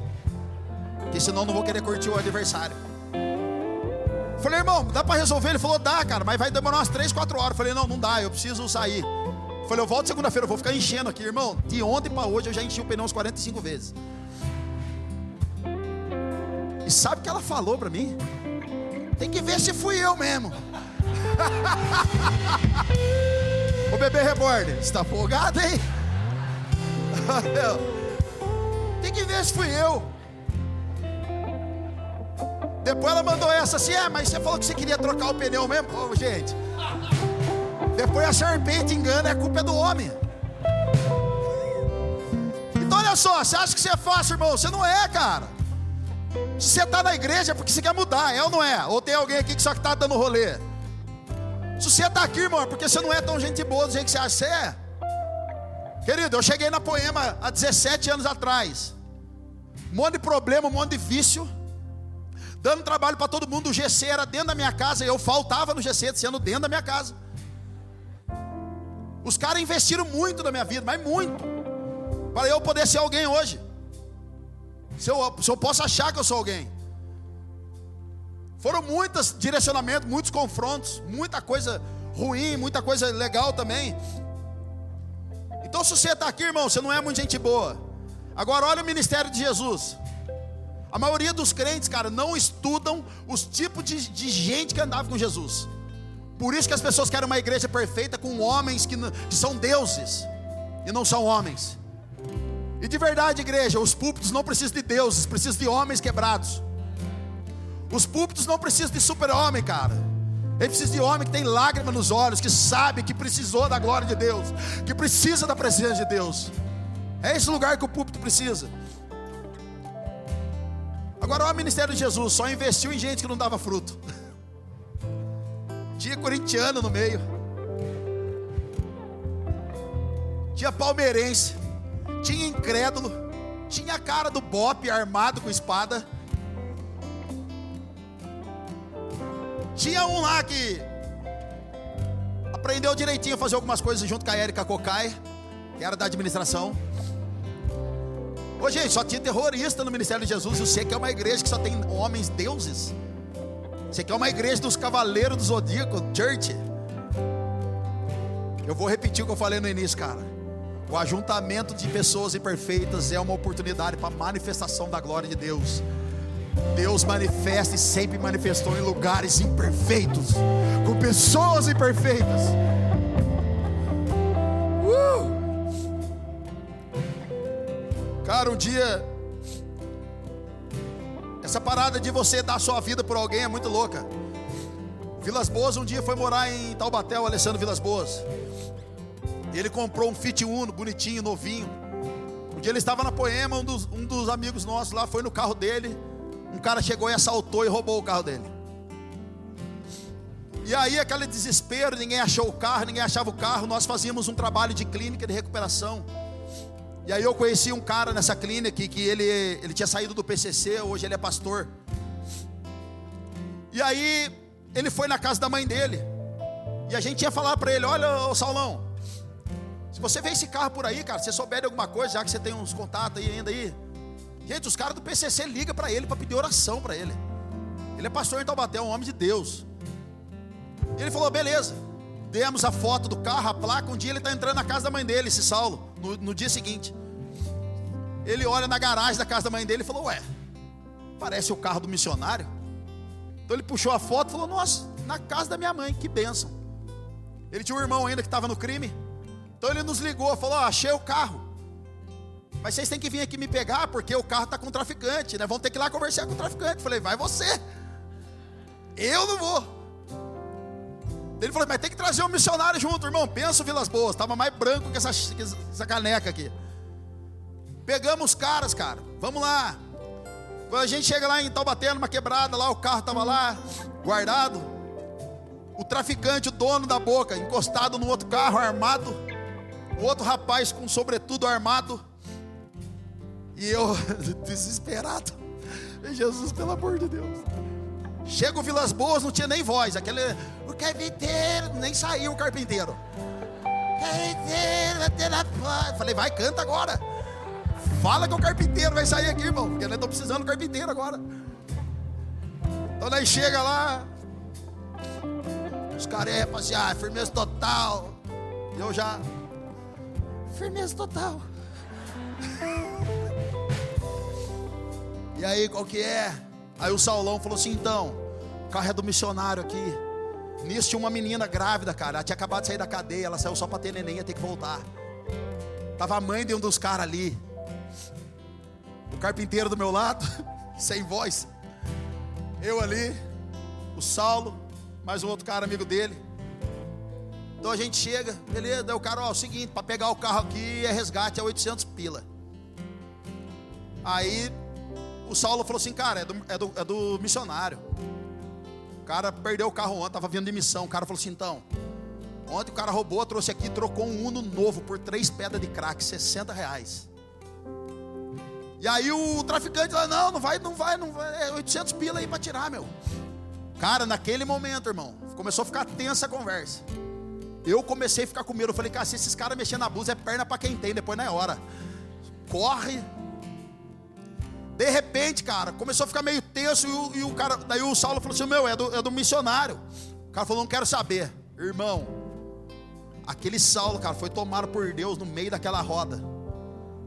porque senão eu não vou querer curtir o aniversário. Falei, irmão, dá pra resolver? Ele falou, dá, cara, mas vai demorar umas 3, 4 horas. Falei, não dá, eu preciso sair. Falei, eu volto segunda-feira, eu vou ficar enchendo aqui. Irmão, de ontem pra hoje eu já enchi o pneu uns 45 vezes. E sabe o que ela falou pra mim? Tem que ver se fui eu mesmo. Ô bebê reborn, você tá folgado, hein? Tem que ver se fui eu. Depois ela mandou essa assim, mas você falou que você queria trocar o pneu mesmo? Ô, gente, depois a serpente engana, a culpa é do homem. Então olha só, você acha que você é fácil, irmão? Você não é, cara. Se você está na igreja é porque você quer mudar, é ou não é? Ou tem alguém aqui que só está dando rolê? Se você está aqui, irmão, é porque você não é tão gente boa do jeito que você acha que você é. Querido, eu cheguei na Poema há 17 anos atrás. Um monte de problema, um monte de vício, dando trabalho para todo mundo. O GC era dentro da minha casa, eu faltava no GC, sendo dentro da minha casa. Os caras investiram muito na minha vida, mas muito, para eu poder ser alguém hoje. Se eu posso achar que eu sou alguém. Foram muitos direcionamentos, muitos confrontos, muita coisa ruim, muita coisa legal também. Então se você está aqui, irmão, você não é muito gente boa. Agora olha o ministério de Jesus. A maioria dos crentes, cara, não estudam os tipos de gente que andava com Jesus. Por isso que as pessoas querem uma igreja perfeita com homens que são deuses e não são homens. E de verdade, igreja, os púlpitos não precisam de deuses, precisam de homens quebrados. Os púlpitos não precisam de super-homem, cara. Ele precisa de homem que tem lágrima nos olhos, que sabe que precisou da glória de Deus, que precisa da presença de Deus. É esse lugar que o púlpito precisa. Agora olha o ministério de Jesus, só investiu em gente que não dava fruto. Tinha corintiano no meio, tinha palmeirense, tinha incrédulo, tinha a cara do Bop armado com espada. Tinha um lá que aprendeu direitinho a fazer algumas coisas junto com a Érica Cocai, que era da administração. Ô gente, só tinha terrorista no ministério de Jesus. E você quer uma igreja que só tem homens deuses? Você quer uma igreja dos cavaleiros do Zodíaco, Church? Eu vou repetir o que eu falei no início, cara. O ajuntamento de pessoas imperfeitas é uma oportunidade para a manifestação da glória de Deus. Deus manifesta e sempre manifestou em lugares imperfeitos, com pessoas imperfeitas. Cara, um dia, essa parada de você dar sua vida por alguém é muito louca. Vilas Boas um dia foi morar em Taubaté, o Alessandro Vilas Boas. Ele comprou um Fit Uno, bonitinho, novinho. Um dia ele estava na Poema, um dos amigos nossos lá foi no carro dele. Um cara chegou e assaltou e roubou o carro dele. E aí aquele desespero, ninguém achou o carro, ninguém achava o carro. Nós fazíamos um trabalho de clínica de recuperação. E aí eu conheci um cara nessa clínica que ele tinha saído do PCC, hoje ele é pastor. E aí ele foi na casa da mãe dele. E a gente ia falar para ele, olha, ô Saulão, se você vê esse carro por aí, cara, se você souber de alguma coisa, já que você tem uns contatos aí ainda aí. Gente, os caras do PCC ligam para ele para pedir oração para ele. Ele é pastor em Taubaté, um homem de Deus. E ele falou, beleza. Demos a foto do carro, a placa. Um dia ele está entrando na casa da mãe dele, esse Saulo, no dia seguinte. Ele olha na garagem da casa da mãe dele e falou, ué, parece o carro do missionário. Então ele puxou a foto e falou, nossa, na casa da minha mãe, que bênção. Ele tinha um irmão ainda que estava no crime. Então ele nos ligou, falou, achei o carro. Mas vocês têm que vir aqui me pegar, porque o carro está com o traficante, né? Vão ter que ir lá conversar com o traficante. Falei, vai você. Eu não vou. Ele falou, mas tem que trazer um missionário junto, irmão. Pensa o Vilas Boas, estava mais branco que essa caneca aqui. Pegamos os caras, cara, vamos lá. Quando a gente chega lá em Taubaté, numa quebrada, lá o carro estava lá, guardado. O traficante, o dono da boca, encostado no outro carro, armado. O outro rapaz com sobretudo armado. E eu, desesperado. Jesus, pelo amor de Deus. Chega o Vilas Boas, não tinha nem voz. Aquele, o carpinteiro, nem saiu o carpinteiro. Carpinteiro, bater na porta. Falei, vai, canta agora. Fala que o carpinteiro vai sair aqui, irmão. Porque nós estamos precisando do carpinteiro agora. Então nós chega lá. Os caras, rapaziada, firmeza total. Eu já, firmeza total. E aí, qual que é? Aí o Saulão falou assim, então, o carro é do missionário aqui. Nisso tinha uma menina grávida, cara. Ela tinha acabado de sair da cadeia, ela saiu só pra ter neném, ia ter que voltar. Tava a mãe de um dos caras ali. O carpinteiro do meu lado, sem voz. Eu ali, o Saulo, mais um outro cara amigo dele. Então a gente chega, beleza, daí o cara, ó, é o seguinte, para pegar o carro aqui é resgate, é 800 pila. Aí o Saulo falou assim, cara, é do missionário. O cara perdeu o carro ontem, tava vindo de missão. O cara falou assim, então, ontem o cara roubou, trouxe aqui, trocou um Uno novo por 3 pedras de crack, R$60. E aí o traficante falou, não vai, é 800 pila aí para tirar, meu. Cara, naquele momento, irmão, começou a ficar tensa a conversa. Eu comecei a ficar com medo. Eu falei, cara, se esses caras mexendo na blusa é perna para quem tem, depois não é hora. Corre. De repente, cara, começou a ficar meio tenso. E o cara, daí o Saulo falou assim, meu, é do missionário. O cara falou, não quero saber. Irmão, aquele Saulo, cara, foi tomado por Deus no meio daquela roda.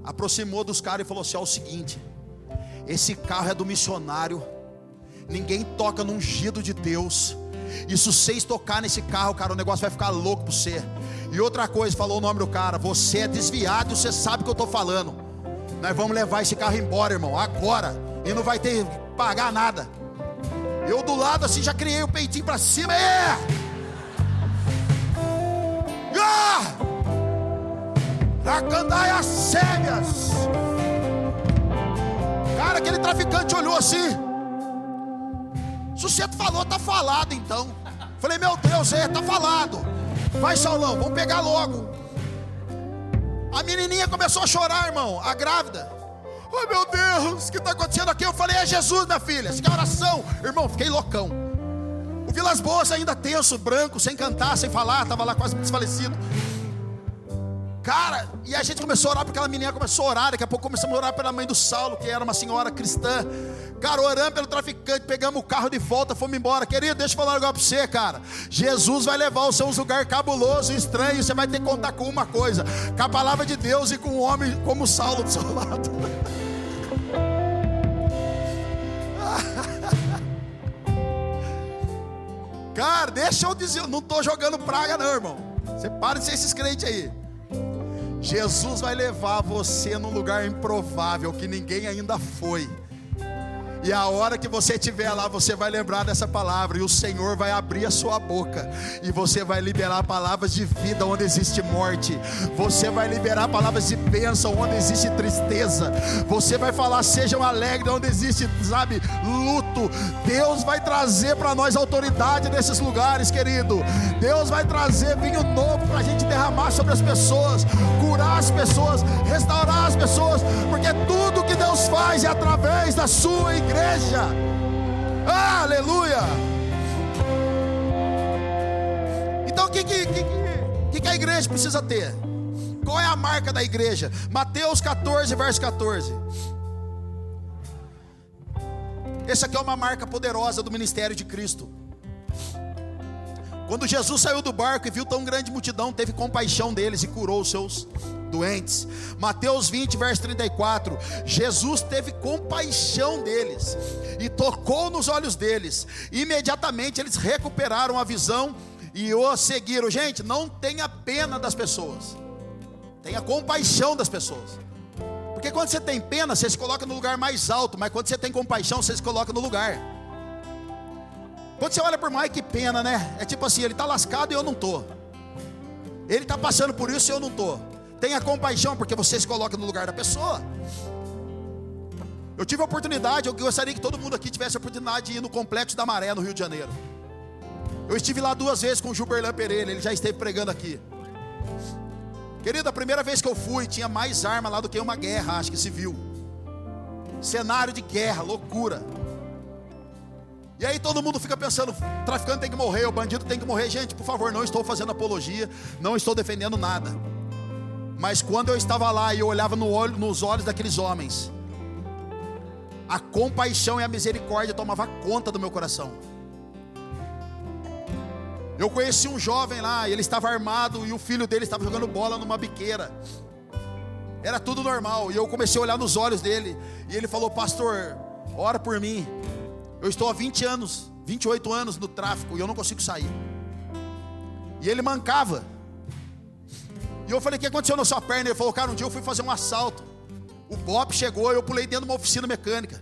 Aproximou dos caras e falou assim, ó, o seguinte, esse carro é do missionário. Ninguém toca no ungido de Deus. E se vocês tocar nesse carro, cara, o negócio vai ficar louco pra você. E outra coisa, falou o nome do cara, você é desviado, você sabe o que eu tô falando. Nós vamos levar esse carro embora, irmão, agora. E não vai ter que pagar nada. Eu do lado assim, já criei o peitinho pra cima. Racandaias cegas. Cara, aquele traficante olhou assim. Se o Ceto falou, tá falado então. Falei, meu Deus, tá falado. Vai, Saulão, vamos pegar logo. A menininha começou a chorar, irmão, a grávida. Oh meu Deus, o que está acontecendo aqui? Eu falei, é Jesus, minha filha, isso aqui é oração. Irmão, fiquei loucão. O Vilas Boas ainda tenso, branco, sem cantar, sem falar, estava lá quase desfalecido. Cara, e a gente começou a orar, porque aquela menina começou a orar. Daqui a pouco começamos a orar pela mãe do Saulo, que era uma senhora cristã. Cara, orando pelo traficante, pegamos o carro de volta, fomos embora. Querido, deixa eu falar um negócio pra você, cara. Jesus vai levar você a um lugar cabuloso, estranho. Você vai ter que contar com uma coisa, com a palavra de Deus e com um homem como Saulo do seu lado. Cara, deixa eu dizer, eu não estou jogando praga não, irmão. Você para de ser esses crentes aí. Jesus vai levar você num lugar improvável que ninguém ainda foi. E a hora que você estiver lá, você vai lembrar dessa palavra. E o Senhor vai abrir a sua boca. E você vai liberar palavras de vida onde existe morte. Você vai liberar palavras de bênção onde existe tristeza. Você vai falar, sejam alegres onde existe, sabe, luto. Deus vai trazer para nós autoridade nesses lugares, querido. Deus vai trazer vinho novo para a gente derramar sobre as pessoas, curar as pessoas, restaurar as pessoas. Porque tudo que Deus faz é através da sua igreja. Aleluia. Então o que a igreja precisa ter? Qual é a marca da igreja? Mateus 14, verso 14. Essa aqui é uma marca poderosa do ministério de Cristo. Quando Jesus saiu do barco e viu tão grande multidão, teve compaixão deles e curou os seus doentes. Mateus 20, verso 34. Jesus teve compaixão deles e tocou nos olhos deles. Imediatamente eles recuperaram a visão e o seguiram. Gente, não tenha pena das pessoas, tenha compaixão das pessoas. Porque quando você tem pena, você se coloca no lugar mais alto. Mas quando você tem compaixão, você se coloca no lugar. Quando você olha por mais, que pena, né? É tipo assim, ele está lascado e eu não estou. Ele está passando por isso e eu não estou. Tenha compaixão, porque você se coloca no lugar da pessoa. Eu tive a oportunidade, eu gostaria que todo mundo aqui tivesse a oportunidade de ir no Complexo da Maré, no Rio de Janeiro. Eu estive lá 2 vezes com o Gilberlan Pereira, ele já esteve pregando aqui. Querido, a primeira vez que eu fui, tinha mais arma lá do que uma guerra, acho que civil. Cenário de guerra, loucura. E aí todo mundo fica pensando, o traficante tem que morrer, o bandido tem que morrer. Gente, por favor, não estou fazendo apologia, não estou defendendo nada. Mas quando eu estava lá e eu olhava nos olhos daqueles homens, a compaixão e a misericórdia tomava conta do meu coração. Eu conheci um jovem lá, ele estava armado e o filho dele estava jogando bola numa biqueira. Era tudo normal, e eu comecei a olhar nos olhos dele, e ele falou: pastor, ora por mim. Eu estou há 28 anos no tráfico e eu não consigo sair. E ele mancava. E eu falei: o que aconteceu na sua perna? Ele falou: cara, um dia eu fui fazer um assalto. O BOP chegou e eu pulei dentro de uma oficina mecânica.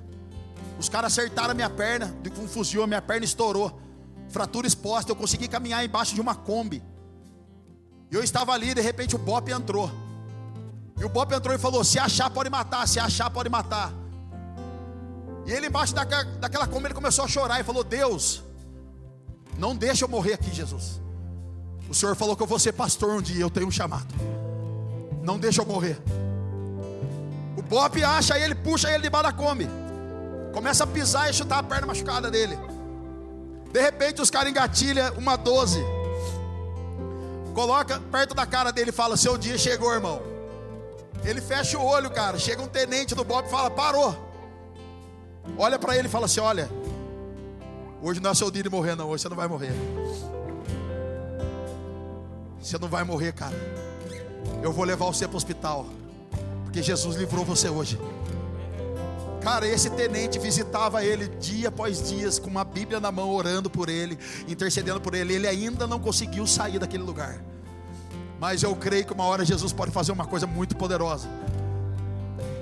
Os caras acertaram a minha perna, com um fuzil, a minha perna estourou. Fratura exposta, eu consegui caminhar embaixo de uma Kombi. E eu estava ali, de repente o BOP entrou. E o BOP entrou e falou: se achar pode matar, se achar pode matar. E ele embaixo daquela Kombi, ele começou a chorar e falou: Deus, não deixa eu morrer aqui, Jesus. O Senhor falou que eu vou ser pastor um dia, eu tenho um chamado. Não deixa eu morrer. O BOP acha ele, puxa ele debaixo da Kombi. Começa a pisar e chutar a perna machucada dele. De repente os caras engatilham uma 12. Coloca perto da cara dele e fala: seu dia chegou, irmão. Ele fecha o olho, cara. Chega um tenente do BOP e fala: parou. Olha para ele e fala assim: olha, hoje não é seu dia de morrer não, hoje você não vai morrer. Você não vai morrer, cara. Eu vou levar você para o hospital, porque Jesus livrou você hoje. Cara, esse tenente visitava ele dia após dia, com uma Bíblia na mão, orando por ele, intercedendo por ele. Ele ainda não conseguiu sair daquele lugar. Mas eu creio que uma hora Jesus pode fazer uma coisa muito poderosa.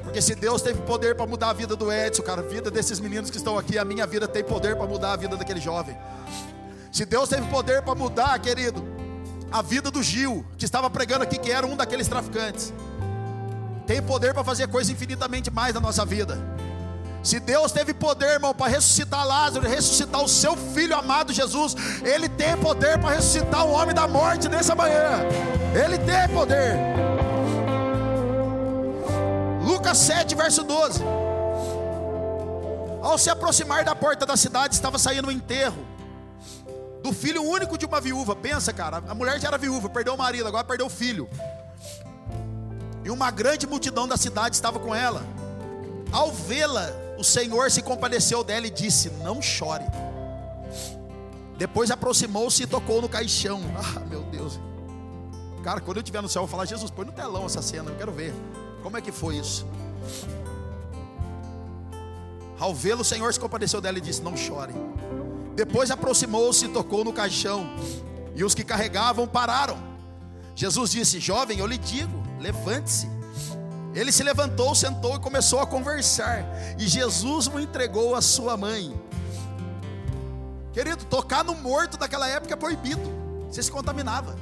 Porque se Deus teve poder para mudar a vida do Edson, cara, a vida desses meninos que estão aqui, a minha vida tem poder para mudar a vida daquele jovem. Se Deus teve poder para mudar, querido, a vida do Gil, que estava pregando aqui, que era um daqueles traficantes, tem poder para fazer coisa infinitamente mais na nossa vida. Se Deus teve poder, irmão, para ressuscitar Lázaro, ressuscitar o seu filho amado Jesus, Ele tem poder para ressuscitar o homem da morte nessa manhã. Ele tem poder. Lucas 7, verso 12. Ao se aproximar da porta da cidade, estava saindo um enterro do filho único de uma viúva. Pensa, cara, a mulher já era viúva, perdeu o marido, agora perdeu o filho. E uma grande multidão da cidade estava com ela. Ao vê-la, o Senhor se compadeceu dela e disse: não chore. Depois aproximou-se e tocou no caixão. Ah, meu Deus. Cara, quando eu estiver no céu, eu vou falar: Jesus, põe no telão essa cena, eu quero ver. Como é que foi isso? Ao vê-lo, o Senhor se compadeceu dela e disse: não chore. Depois aproximou-se e tocou no caixão, e os que carregavam pararam. Jesus disse: jovem, eu lhe digo, levante-se. Ele se levantou, sentou e começou a conversar, e Jesus o entregou à sua mãe. Querido, tocar no morto daquela época é proibido, você se contaminava.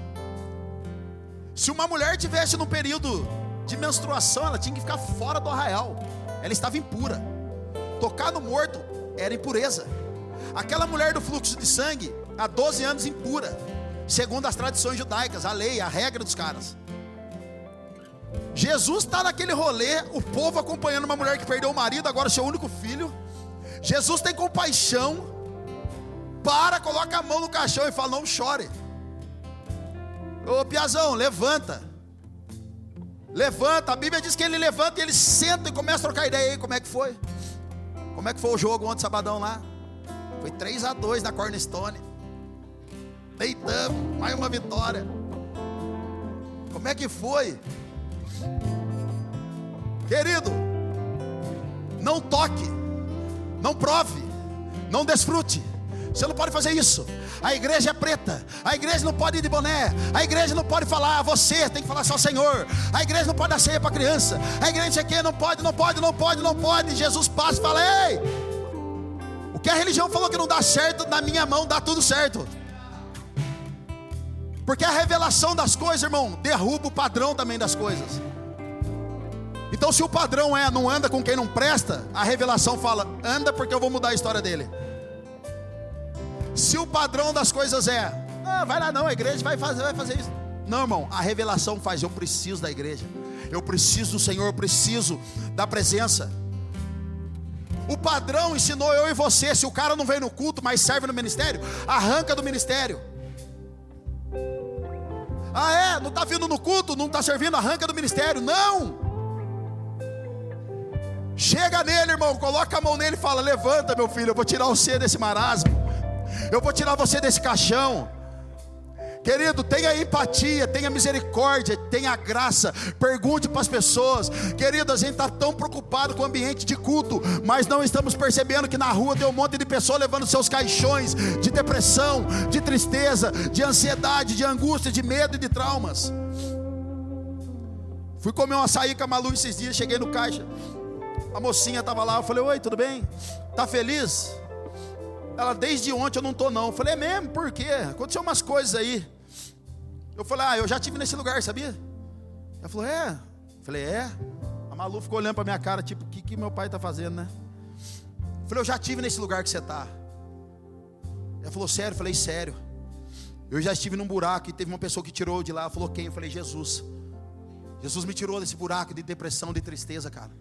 Se uma mulher tivesse num período de menstruação, ela tinha que ficar fora do arraial, ela estava impura. Tocar no morto era impureza. Aquela mulher do fluxo de sangue, há 12 anos impura, segundo as tradições judaicas, a lei, a regra dos caras. Jesus está naquele rolê, o povo acompanhando uma mulher que perdeu o marido, agora seu único filho. Jesus tem compaixão, coloca a mão no caixão e fala: não chore. Ô Piazão, levanta. Levanta, a Bíblia diz que ele levanta e ele senta e começa a trocar ideia. Aí, como é que foi? Como é que foi o jogo ontem, sabadão lá? Foi 3-2 na Cornerstone. Deitamos, mais uma vitória. Como é que foi? Querido, não toque, não prove, não desfrute. Você não pode fazer isso. A igreja é preta, a igreja não pode ir de boné, a igreja não pode falar você, tem que falar só Senhor. A igreja não pode dar ceia para criança, a igreja aqui não pode. Jesus passa e fala: ei, o que a religião falou que não dá certo, na minha mão dá tudo certo. Porque a revelação das coisas, irmão, derruba o padrão também das coisas. Então se o padrão não anda com quem não presta, a revelação fala: anda, porque eu vou mudar a história dele. Se o padrão das coisas vai lá não, a igreja vai fazer isso. Não, irmão, a revelação faz, eu preciso da igreja, eu preciso do Senhor, eu preciso da presença. O padrão ensinou eu e você, se o cara não vem no culto, mas serve no ministério, arranca do ministério. Não está vindo no culto, não está servindo, arranca do ministério. Não, chega nele, irmão, coloca a mão nele e fala: levanta, meu filho, eu vou tirar você desse marasmo, eu vou tirar você desse caixão. Querido, tenha empatia, tenha misericórdia, tenha graça, pergunte para as pessoas. Querido, a gente está tão preocupado com o ambiente de culto, mas não estamos percebendo que na rua tem um monte de pessoas levando seus caixões de depressão, de tristeza, de ansiedade, de angústia, de medo e de traumas. Fui comer um açaí com a Malu esses dias, cheguei no caixa, a mocinha estava lá, eu falei: oi, tudo bem? Tá feliz? Ela: desde ontem eu não estou não. Eu falei: é mesmo? Por quê? Aconteceu umas coisas aí. Eu falei: eu já estive nesse lugar, sabia? Ela falou: é? Eu falei: é? A Malu ficou olhando para minha cara, tipo: o que meu pai está fazendo, né? Eu falei: eu já estive nesse lugar que você está. Ela falou: sério? Eu falei: sério. Eu já estive num buraco e teve uma pessoa que tirou de lá. Ela falou: quem? Eu falei: Jesus. Jesus me tirou desse buraco de depressão, de tristeza, cara.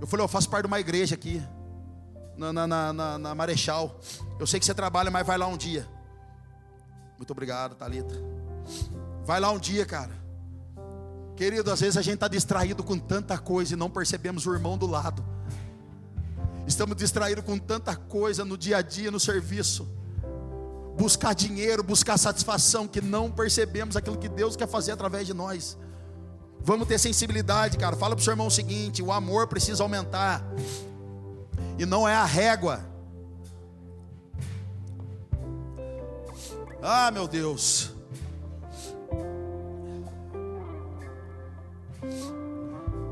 Eu falei: eu faço parte de uma igreja aqui na Marechal. Eu sei que você trabalha, mas vai lá um dia. Muito obrigado, Thalita. Vai lá um dia, cara. Querido, às vezes a gente está distraído com tanta coisa e não percebemos o irmão do lado. Estamos distraídos com tanta coisa no dia a dia, no serviço. Buscar dinheiro, buscar satisfação, que não percebemos aquilo que Deus quer fazer através de nós. Vamos ter sensibilidade, cara. Fala para o seu irmão o seguinte: o amor precisa aumentar, e não é a régua. Meu Deus.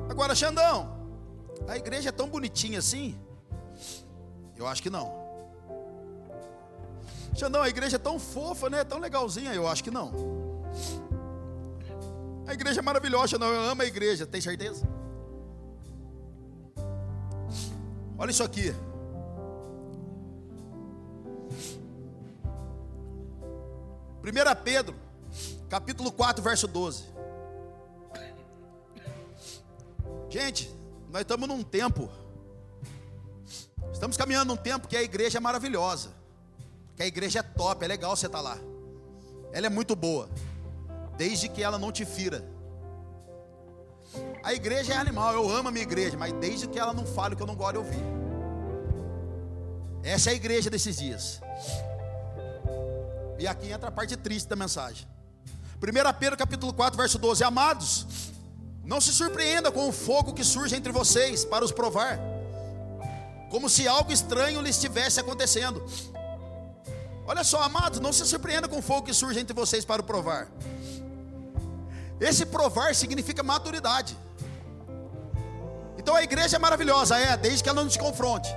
Agora, Xandão, a igreja é tão bonitinha assim? Eu acho que não. Xandão, a igreja é tão fofa, né? Tão legalzinha? Eu acho que não. A igreja é maravilhosa, Xandão. Eu amo a igreja, tem certeza? Olha isso aqui. 1 Pedro, capítulo 4, verso 12. Gente, nós estamos num tempo, estamos caminhando num tempo que a igreja é maravilhosa, que a igreja é top, é legal você estar lá. Ela é muito boa, desde que ela não te fira. A igreja é animal, eu amo a minha igreja, mas desde que ela não fale o que eu não gosto de ouvir. Essa é a igreja desses dias. E aqui entra a parte triste da mensagem. 1 Pedro capítulo 4, verso 12. Amados, não se surpreenda com o fogo que surge entre vocês para os provar, como se algo estranho lhes estivesse acontecendo. Olha só, amados, não se surpreenda com o fogo que surge entre vocês para o provar. Esse provar significa maturidade. Então a igreja é maravilhosa, desde que ela não te confronte.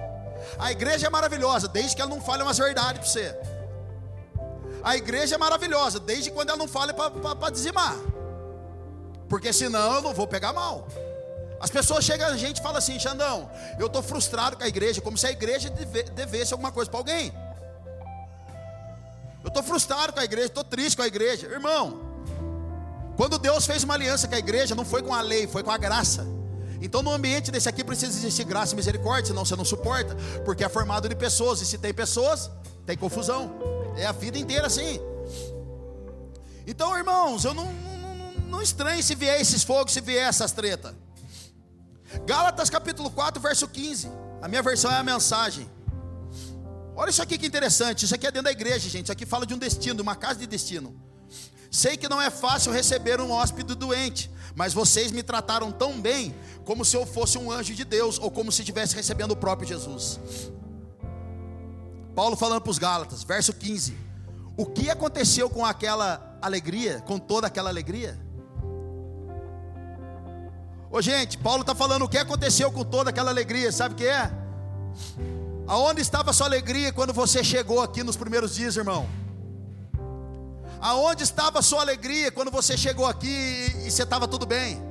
A igreja é maravilhosa, desde que ela não fale umas verdades para você. A igreja é maravilhosa, desde quando ela não fale para dizimar. Porque senão eu não vou pegar mal. As pessoas chegam a gente e falam assim: Xandão, eu estou frustrado com a igreja, como se a igreja devesse alguma coisa para alguém. Eu estou frustrado com a igreja, estou triste com a igreja. Irmão, quando Deus fez uma aliança com a igreja, não foi com a lei, foi com a graça. Então no ambiente desse aqui precisa existir graça e misericórdia, senão você não suporta, porque é formado de pessoas, e se tem pessoas, tem confusão. É a vida inteira assim. Então, irmãos, eu não estranho se vier esses fogos, se vier essas tretas. Gálatas capítulo 4, verso 15. A minha versão é a mensagem. Olha isso aqui que interessante. Isso aqui é dentro da igreja, gente. Isso aqui fala de um destino, de uma casa de destino. Sei que não é fácil receber um hóspede doente, mas vocês me trataram tão bem, como se eu fosse um anjo de Deus, ou como se estivesse recebendo o próprio Jesus. Paulo falando para os Gálatas, verso 15. O que aconteceu com aquela alegria, com toda aquela alegria? Ô gente, Paulo está falando o que aconteceu com toda aquela alegria, sabe o que é? Aonde estava a sua alegria quando você chegou aqui nos primeiros dias, irmão? Aonde estava a sua alegria quando você chegou aqui e você estava tudo bem?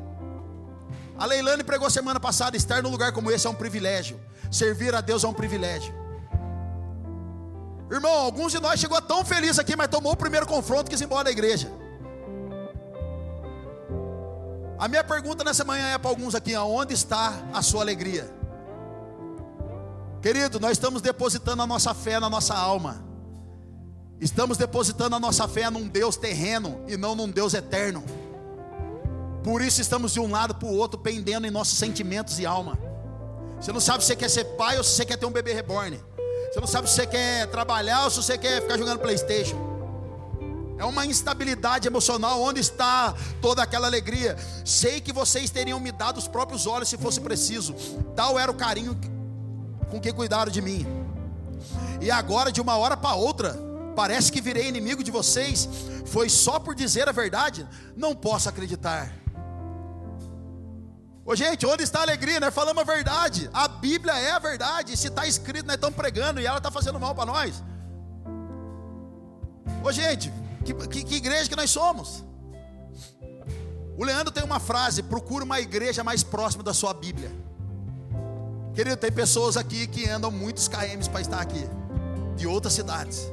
A Leilane pregou semana passada: estar num lugar como esse é um privilégio. Servir a Deus é um privilégio. Irmão, alguns de nós chegou tão feliz aqui, mas tomou o primeiro confronto e quis ir embora da igreja. A minha pergunta nessa manhã é para alguns aqui: aonde está a sua alegria? Querido, nós estamos depositando a nossa fé na nossa alma. Estamos depositando a nossa fé num Deus terreno e não num Deus eterno. Por isso estamos de um lado para o outro, pendendo em nossos sentimentos e alma. Você não sabe se você quer ser pai ou se você quer ter um bebê reborn. Você não sabe se você quer trabalhar ou se você quer ficar jogando PlayStation. É uma instabilidade emocional. Onde está toda aquela alegria? Sei que vocês teriam me dado os próprios olhos se fosse preciso. Tal era o carinho com que cuidaram de mim. E agora, de uma hora para outra, parece que virei inimigo de vocês. Foi só por dizer a verdade? Não posso acreditar. Ô gente, onde está a alegria? Nós falamos a verdade. A Bíblia é a verdade. Se está escrito, nós estamos pregando e ela está fazendo mal para nós. Ô gente, que igreja que nós somos? O Leandro tem uma frase: procura uma igreja mais próxima da sua Bíblia. Querido, tem pessoas aqui que andam muitos km para estar aqui, de outras cidades.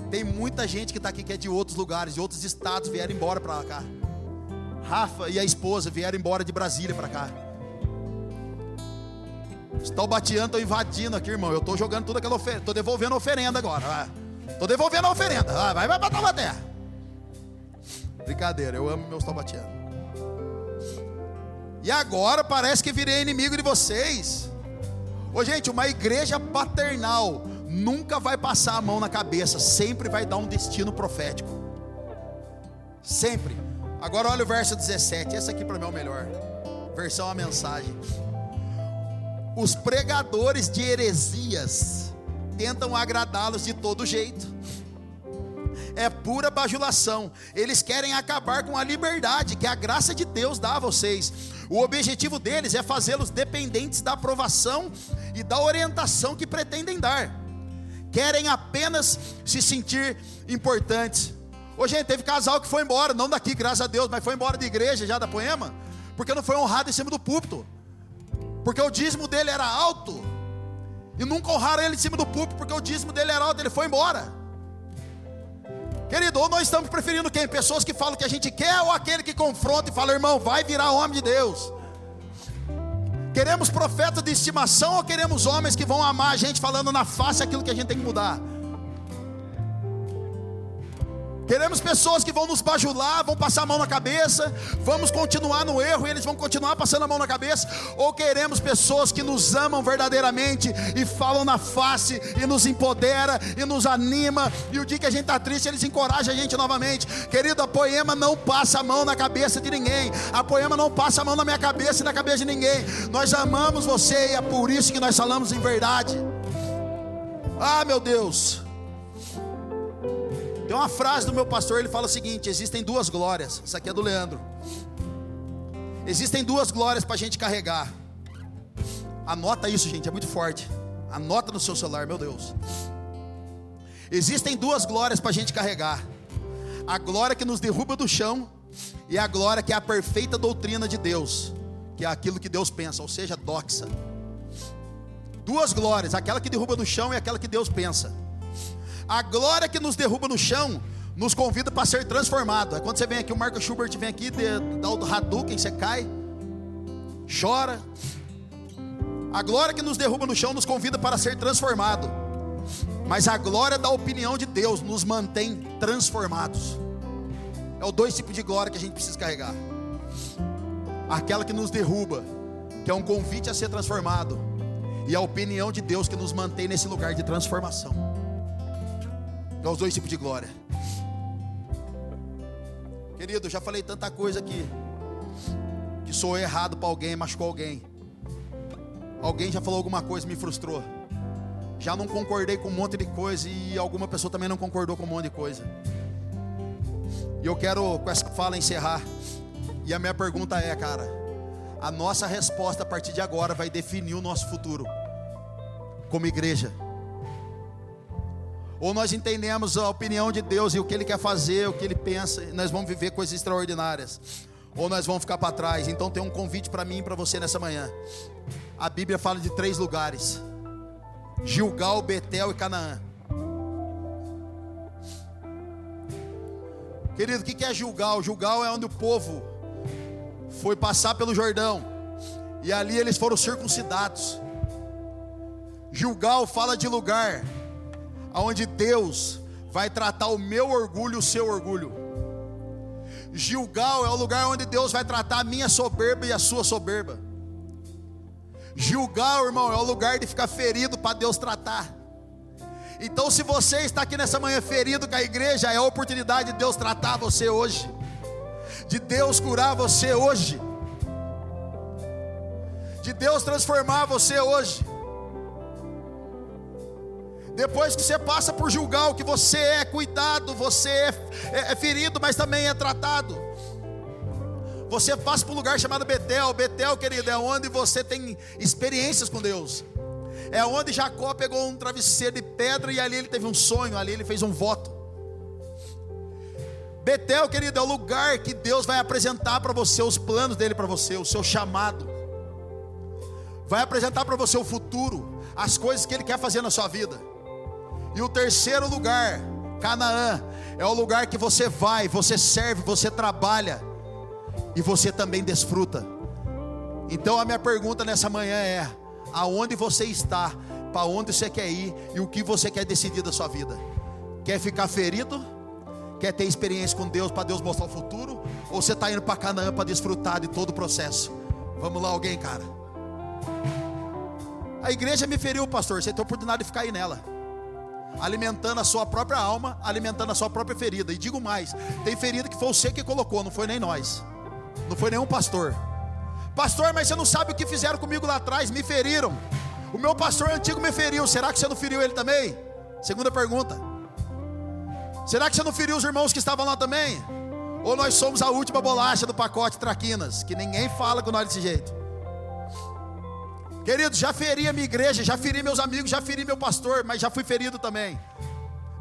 Tem muita gente que está aqui que é de outros lugares, de outros estados, vieram embora para cá. Rafa e a esposa vieram embora de Brasília para cá. Os taubatianos estão invadindo aqui, irmão. Eu estou jogando tudo aquela oferenda. Estou devolvendo a oferenda agora. Estou devolvendo a oferenda. Vai para Taubaté. Brincadeira, eu amo meus taubatianos. E agora parece que virei inimigo de vocês. Ô gente, uma igreja paternal nunca vai passar a mão na cabeça. Sempre vai dar um destino profético. Sempre. Agora olha o verso 17, esse aqui para mim é o melhor. Versão a mensagem. Os pregadores de heresias tentam agradá-los de todo jeito. É pura bajulação. Eles querem acabar com a liberdade que a graça de Deus dá a vocês. O objetivo deles é fazê-los dependentes da aprovação e da orientação que pretendem dar. Querem apenas se sentir importantes. Ô gente, teve casal que foi embora, não daqui, graças a Deus, mas foi embora de igreja já da Poema, porque não foi honrado em cima do púlpito, porque o dízimo dele era alto, e nunca honraram ele em cima do púlpito, porque o dízimo dele era alto, ele foi embora. Querido, ou nós estamos preferindo quem? Pessoas que falam o que a gente quer, ou aquele que confronta e fala: irmão, vai virar homem de Deus? Queremos profetas de estimação, ou queremos homens que vão amar a gente falando na face aquilo que a gente tem que mudar? Queremos pessoas que vão nos bajular, vão passar a mão na cabeça, vamos continuar no erro e eles vão continuar passando a mão na cabeça? Ou queremos pessoas que nos amam verdadeiramente e falam na face e nos empodera e nos anima, e o dia que a gente está triste eles encorajam a gente novamente? Querido, a Poema não passa a mão na cabeça de ninguém. A Poema não passa a mão na minha cabeça e na cabeça de ninguém. Nós amamos você e é por isso que nós falamos em verdade. Ah, meu Deus. Tem uma frase do meu pastor, ele fala o seguinte: existem duas glórias. Isso aqui é do Leandro. Existem duas glórias para a gente carregar. Anota isso, gente, é muito forte. Anota no seu celular, meu Deus. Existem duas glórias para a gente carregar: a glória que nos derruba do chão, e a glória que é a perfeita doutrina de Deus, que é aquilo que Deus pensa, ou seja, doxa. Duas glórias, aquela que derruba do chão e aquela que Deus pensa. A glória que nos derruba no chão nos convida para ser transformado. É quando você vem aqui, o Marco Schubert vem aqui, dá o Hadouken, você cai, chora. A glória que nos derruba no chão nos convida para ser transformado. Mas a glória da opinião de Deus nos mantém transformados. É os dois tipos de glória que a gente precisa carregar. Aquela que nos derruba, que é um convite a ser transformado, e a opinião de Deus que nos mantém nesse lugar de transformação. É os dois tipos de glória. Querido, eu já falei tanta coisa aqui, que sou errado para alguém, machucou alguém. Alguém já falou alguma coisa, me frustrou. Já não concordei com um monte de coisa, e alguma pessoa também não concordou com um monte de coisa. E eu quero com essa fala encerrar. E a minha pergunta é, cara, a nossa resposta a partir de agora vai definir o nosso futuro como igreja. Ou nós entendemos a opinião de Deus e o que Ele quer fazer, o que Ele pensa, e nós vamos viver coisas extraordinárias. Ou nós vamos ficar para trás. Então tem um convite para mim e para você nessa manhã. A Bíblia fala de 3 lugares. Gilgal, Betel e Canaã. Querido, o que é Gilgal? Gilgal é onde o povo foi passar pelo Jordão, e ali eles foram circuncidados. Gilgal fala de lugar onde Deus vai tratar o meu orgulho e o seu orgulho. Gilgal é o lugar onde Deus vai tratar a minha soberba e a sua soberba. Gilgal, irmão, é o lugar de ficar ferido para Deus tratar. Então, se você está aqui nessa manhã ferido com a igreja, é a oportunidade de Deus tratar você hoje, de Deus curar você hoje, de Deus transformar você hoje. Depois que você passa por Gilgal, que você é cuidado, você é ferido, mas também é tratado, você passa por um lugar chamado Betel. Betel, querido, é onde você tem experiências com Deus. É onde Jacó pegou um travesseiro de pedra e ali ele teve um sonho, ali ele fez um voto. Betel, querido, é o lugar que Deus vai apresentar para você os planos dele para você, o seu chamado. Vai apresentar para você o futuro, as coisas que ele quer fazer na sua vida. E o terceiro lugar, Canaã, é o lugar que você vai, você serve, você trabalha e você também desfruta. Então a minha pergunta nessa manhã é: aonde você está, para onde você quer ir e o que você quer decidir da sua vida? Quer ficar ferido? Quer ter experiência com Deus para Deus mostrar o futuro? Ou você está indo para Canaã para desfrutar de todo o processo? Vamos lá, alguém, cara. A igreja me feriu, pastor. Você tem a oportunidade de ficar aí nela, alimentando a sua própria alma, alimentando a sua própria ferida. E digo mais, tem ferida que foi você que colocou, não foi nem nós, não foi nenhum pastor. Pastor, mas você não sabe o que fizeram comigo lá atrás, me feriram. O meu pastor antigo me feriu, será que você não feriu ele também? Segunda pergunta. Será que você não feriu os irmãos que estavam lá também? Ou nós somos a última bolacha do pacote traquinas, que ninguém fala com nós desse jeito? Querido, já feri a minha igreja, já feri meus amigos, já feri meu pastor, mas já fui ferido também.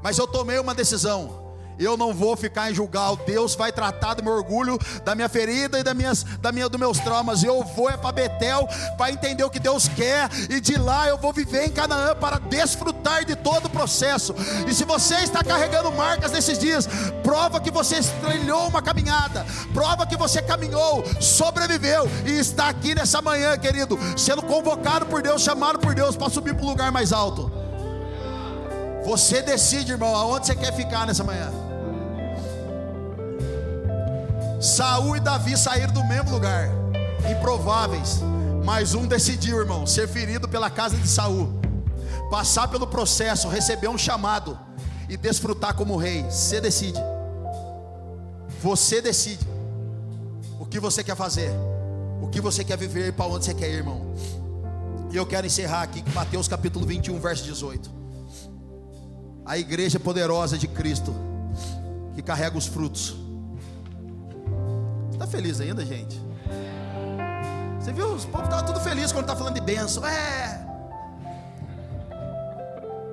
Mas eu tomei uma decisão: eu não vou ficar em Gilgal. Deus vai tratar do meu orgulho, da minha ferida e dos meus traumas. Eu vou para Betel para entender o que Deus quer, e de lá eu vou viver em Canaã para desfrutar de todo o processo. E se você está carregando marcas nesses dias, prova que você trilhou uma caminhada, prova que você caminhou, sobreviveu e está aqui nessa manhã, querido, sendo convocado por Deus, chamado por Deus para subir para o lugar mais alto. Você decide, irmão, aonde você quer ficar nessa manhã. Saul e Davi saíram do mesmo lugar, improváveis, mas um decidiu, irmão, ser ferido pela casa de Saul, passar pelo processo, receber um chamado e desfrutar como rei. Você decide. Você decide o que você quer fazer, o que você quer viver e para onde você quer ir, irmão. E eu quero encerrar aqui com Mateus capítulo 21, verso 18. A igreja poderosa de Cristo, que carrega os frutos. Está feliz ainda, gente? Você viu? Os povos estavam tudo feliz quando está falando de bênção.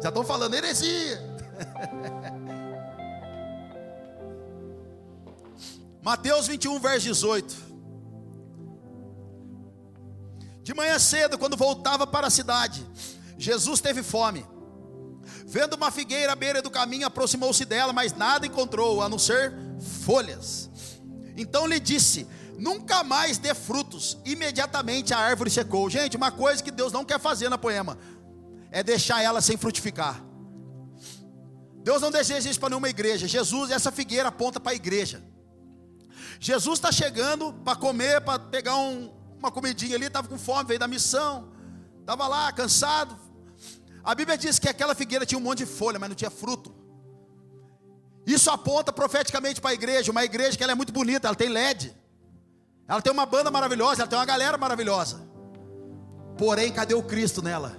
Já estão falando heresia. Mateus 21, verso 18. De manhã cedo, quando voltava para a cidade, Jesus teve fome. Vendo uma figueira à beira do caminho, aproximou-se dela, mas nada encontrou, a não ser folhas. Então lhe disse: nunca mais dê frutos. Imediatamente a árvore secou. Gente, uma coisa que Deus não quer fazer na Poema é deixar ela sem frutificar. Deus não deseja isso para nenhuma igreja. Jesus, essa figueira aponta para a igreja. Jesus está chegando para comer, para pegar uma comidinha ali, estava com fome, veio da missão, estava lá cansado. A Bíblia diz que aquela figueira tinha um monte de folha, mas não tinha fruto. Isso aponta profeticamente para a igreja. Uma igreja que ela é muito bonita, ela tem LED, ela tem uma banda maravilhosa, ela tem uma galera maravilhosa. Porém, cadê o Cristo nela?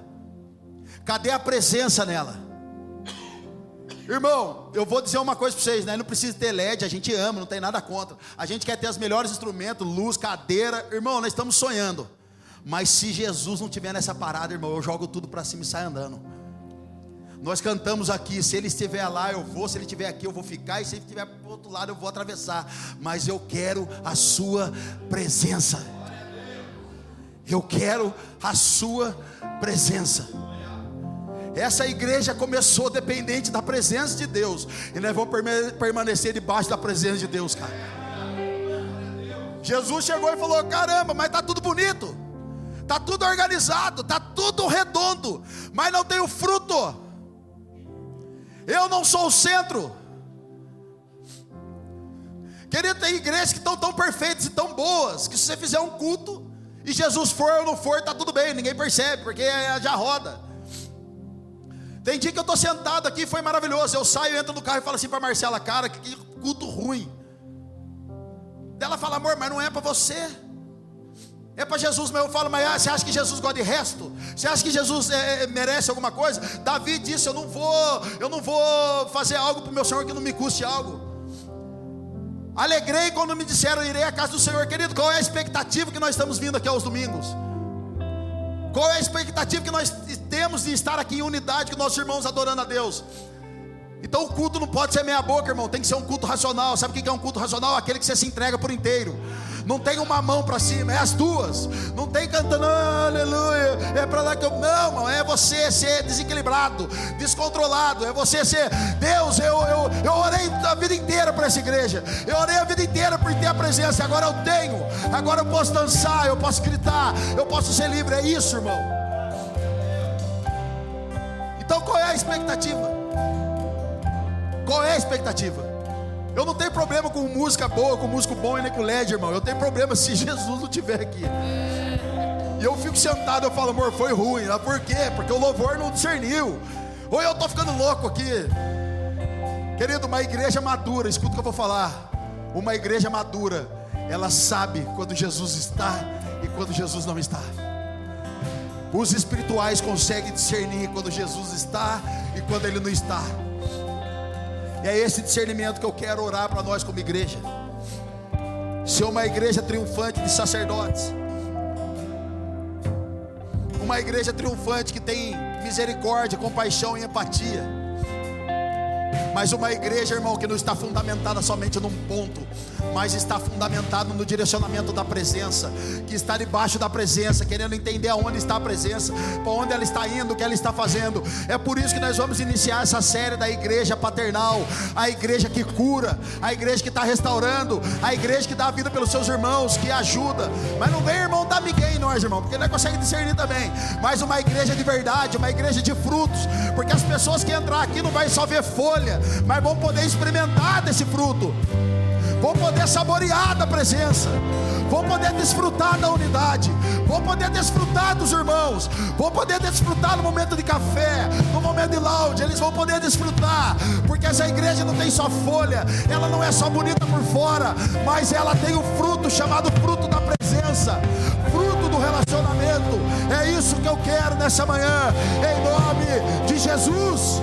Cadê a presença nela? Irmão, eu vou dizer uma coisa para vocês, né? Não precisa ter LED, a gente ama, não tem nada contra. A gente quer ter os melhores instrumentos, luz, cadeira. Irmão, nós estamos sonhando. Mas se Jesus não estiver nessa parada, irmão, eu jogo tudo para cima e saio andando. Nós cantamos aqui: se ele estiver lá eu vou, se ele estiver aqui eu vou ficar, e se ele estiver para o outro lado eu vou atravessar. Mas eu quero a sua presença. Eu quero a sua presença. Essa igreja começou dependente da presença de Deus, e nós vamos permanecer debaixo da presença de Deus, cara. Jesus chegou e falou: caramba, mas está tudo bonito, está tudo organizado, está tudo redondo, mas não tem o fruto. Eu não sou o centro. Querido, tem igrejas que estão tão perfeitas e tão boas, que se você fizer um culto, e Jesus for ou não for, está tudo bem, ninguém percebe, porque já roda. Tem dia que eu estou sentado aqui, foi maravilhoso, eu saio, entro no carro e falo assim para Marcela: cara, que culto ruim. Ela fala: amor, mas não é para você, é para Jesus. Mas eu falo: mas você acha que Jesus gosta de resto? Você acha que Jesus merece alguma coisa? Davi disse: eu não vou fazer algo para o meu Senhor que não me custe algo. Alegrei quando me disseram: irei à casa do Senhor. Querido, qual é a expectativa que nós estamos vindo aqui aos domingos? Qual é a expectativa que nós temos de estar aqui em unidade com nossos irmãos adorando a Deus? Então o culto não pode ser meia boca, irmão, tem que ser um culto racional. Sabe o que é um culto racional? Aquele que você se entrega por inteiro. Não tem uma mão para cima, é as duas. Não tem cantando aleluia, é para lá que eu... Não, irmão, é você ser desequilibrado, descontrolado. É você ser... Deus, eu orei a vida inteira para essa igreja, eu orei a vida inteira por ter a presença. Agora eu tenho, agora eu posso dançar, eu posso gritar, eu posso ser livre. É isso, irmão. Então qual é a expectativa? Qual é a expectativa? Eu não tenho problema com música boa, com músico bom e nem com LED, irmão. Eu tenho problema se Jesus não estiver aqui. E eu fico sentado, eu falo: amor, foi ruim. Por quê? Porque o louvor não discerniu. Ou eu estou ficando louco aqui. Querido, uma igreja madura, escuta o que eu vou falar. Uma igreja madura, ela sabe quando Jesus está e quando Jesus não está. Os espirituais conseguem discernir quando Jesus está e quando Ele não está. E é esse discernimento que eu quero orar para nós como igreja. Ser uma igreja triunfante de sacerdotes, uma igreja triunfante que tem misericórdia, compaixão e empatia. Mas uma igreja, irmão, que não está fundamentada somente num ponto, mas está fundamentada no direcionamento da presença, que está debaixo da presença, querendo entender aonde está a presença, para onde ela está indo, o que ela está fazendo. É por isso que nós vamos iniciar essa série da igreja paternal, a igreja que cura, a igreja que está restaurando, a igreja que dá a vida pelos seus irmãos, que ajuda. Mas não vem, irmão, dar migué em nós, irmão, porque nós conseguimos discernir também. Mas uma igreja de verdade, uma igreja de frutos, porque as pessoas que entrar aqui não vai só ver folha, mas vão poder experimentar desse fruto, vão poder saborear da presença, vão poder desfrutar da unidade, vão poder desfrutar dos irmãos, vão poder desfrutar no momento de café, no momento de lounge. Eles vão poder desfrutar, porque essa igreja não tem só folha, ela não é só bonita por fora, mas ela tem o fruto chamado fruto da presença, fruto do relacionamento. É isso que eu quero nessa manhã, em nome de Jesus.